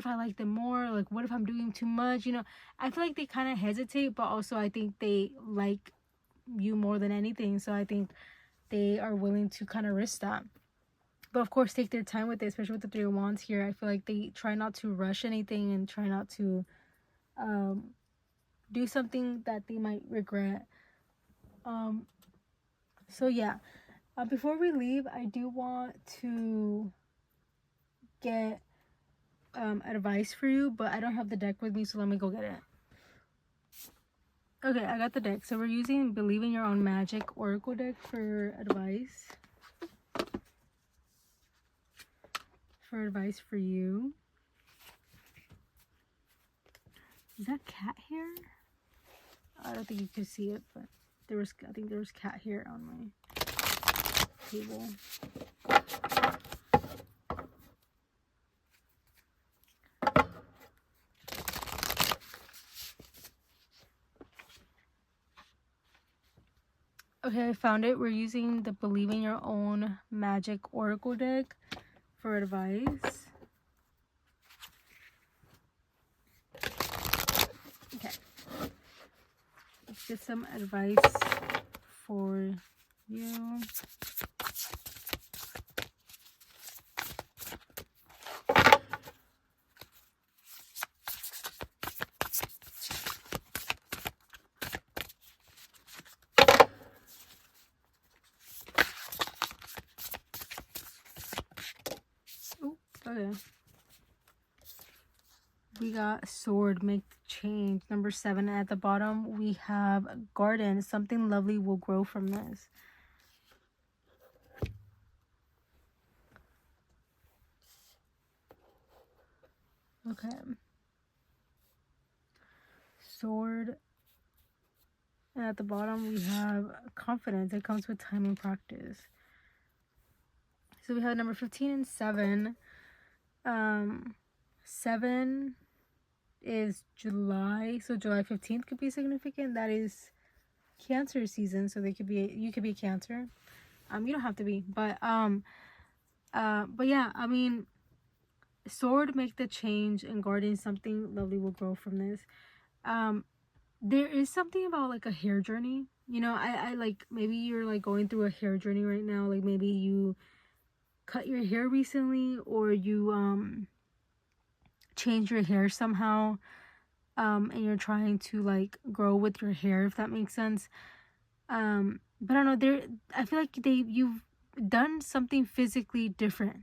I like them more? Like, what if I'm doing too much? You know, I feel like they kind of hesitate, but also I think they like you more than anything. So I think they are willing to kind of risk that. But of course, take their time with it, especially with the 3 of Wands here. I feel like they try not to rush anything, and try not to do something that they might regret. So yeah, before we leave, I do want to get advice for you, but I don't have the deck with me, so let me go get it. Okay, I got the deck. So we're using Believe in Your Own Magic Oracle deck for advice. For advice for you. Is that cat hair? I don't think you could see it, but I think there was cat hair on my table. Okay, I found it. We're using the Believe in Your Own Magic Oracle deck for advice. Okay. Let's get some advice for you. Okay. We got Sword, make the change. Number 7. At the bottom, we have Garden. Something lovely will grow from this. Okay. Sword. And at the bottom, we have Confidence. It comes with time and practice. So we have number 15 and 7. 7 is July, so July 15th could be significant. That is Cancer season, so you could be a Cancer. You don't have to be, but yeah, I mean, Sword, make the change, and Garden, something lovely will grow from this. There is something about like a hair journey, you know. I like, maybe you're like going through a hair journey right now. Like, maybe you cut your hair recently, or you change your hair somehow, and you're trying to like grow with your hair, if that makes sense. But I don't know, I feel like you've done something physically different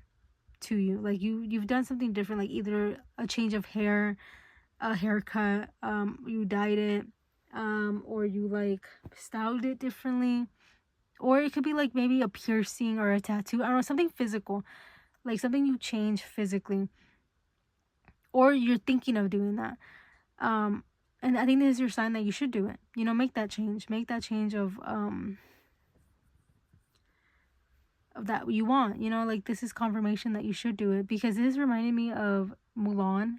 to you. Like, you've done something different, like either a change of hair, a haircut, you dyed it, or you like styled it differently, or it could be like maybe a piercing or a tattoo. I don't know, something physical, like something you change physically, or you're thinking of doing that. And I think this is your sign that you should do it. You know, make that change that you want, you know, like this is confirmation that you should do it, because this reminded me of Mulan,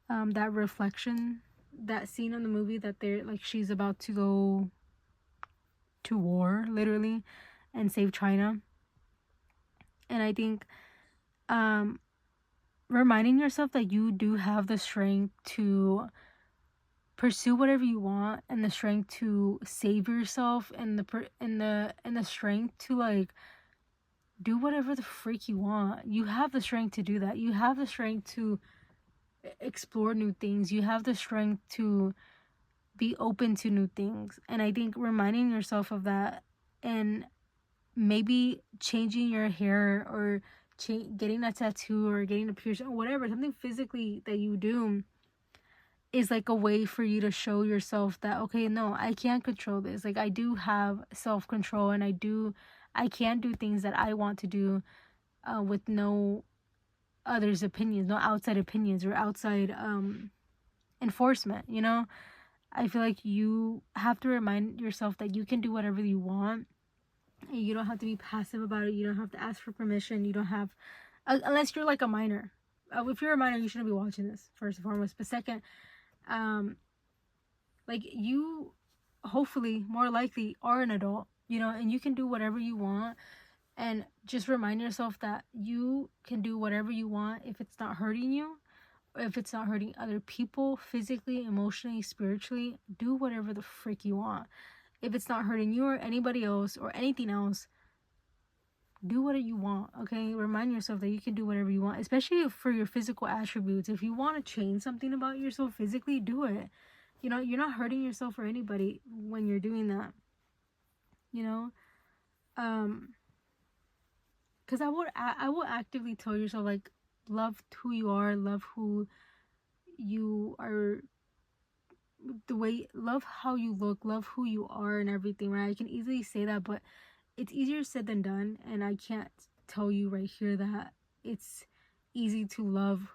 that reflection, that scene in the movie that they're like, she's about to go to war literally and save China. And I think reminding yourself that you do have the strength to pursue whatever you want, and the strength to save yourself, and the strength to like do whatever the freak you want. You have the strength to do that. You have the strength to explore new things. You have the strength to be open to new things. And I think reminding yourself of that, and maybe changing your hair, or getting a tattoo, or getting a piercing, or whatever, something physically that you do, is like a way for you to show yourself that, okay, no, I can't control this. Like, I do have self-control, and I can do things that I want to do, with no others' opinions, no outside opinions or outside enforcement, you know? I feel like you have to remind yourself that you can do whatever you want. And you don't have to be passive about it. You don't have to ask for permission. You don't have, unless you're like a minor. If you're a minor, you shouldn't be watching this, first and foremost. But second, like, you hopefully, more likely, are an adult, you know, and you can do whatever you want. And just remind yourself that you can do whatever you want if it's not hurting you, or if it's not hurting other people, physically, emotionally, spiritually. Do whatever the frick you want. If it's not hurting you or anybody else or anything else, do what you want, okay? Remind yourself that you can do whatever you want, especially for your physical attributes. If you want to change something about yourself physically, do it. You know, you're not hurting yourself or anybody when you're doing that, you know? Because I will actively tell yourself, like, love who you are, love who you are, love how you look, love who you are and everything, right? I can easily say that, but it's easier said than done. And I can't tell you right here that it's easy to love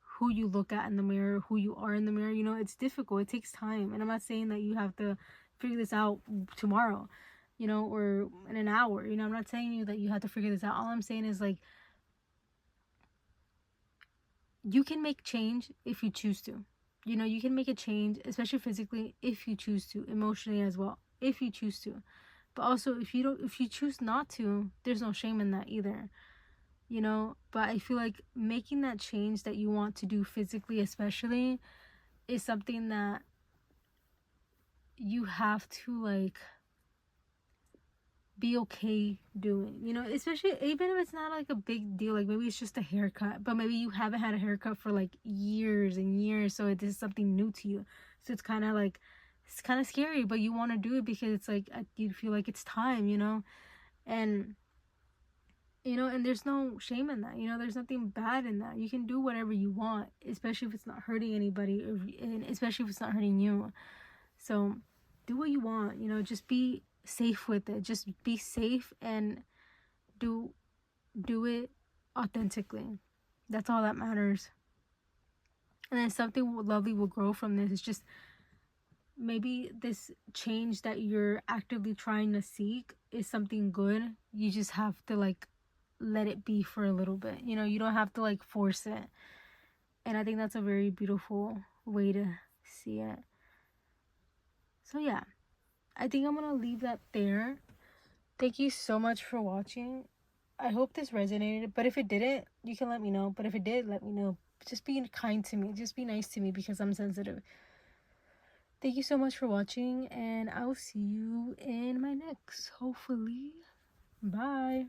who you look at in the mirror, who you are in the mirror. You know, it's difficult. It takes time. And I'm not saying that you have to figure this out tomorrow, you know, or in an hour. You know, I'm not saying you that you have to figure this out. All I'm saying is, like, you can make change if you choose to. You know, you can make a change, especially physically, if you choose to, emotionally as well, if you choose to. But also, if you choose not to, there's no shame in that either, you know? But I feel like making that change that you want to do physically, especially, is something that you have to, like, be okay doing, you know? Especially, even if it's not like a big deal, like maybe it's just a haircut, but maybe you haven't had a haircut for like years and years, so this is something new to you. So it's kind of like, it's kind of scary, but you want to do it because it's like, you feel like it's time, you know? And, you know, and there's no shame in that, you know? There's nothing bad in that. You can do whatever you want, especially if it's not hurting anybody, and especially if it's not hurting you. So do what you want, you know? Just be safe with it. Just be safe and do it authentically. That's all that matters. And then something lovely will grow from this. It's just, maybe this change that you're actively trying to seek is something good. You just have to, like, let it be for a little bit, you know? You don't have to, like, force it. And I think that's a very beautiful way to see it. So yeah, I think I'm gonna leave that there. Thank you so much for watching. I hope this resonated, but if it didn't, you can let me know. But if it did, let me know. Just be kind to me. Just be nice to me, because I'm sensitive. Thank you so much for watching, and I will see you in my next, hopefully. Bye.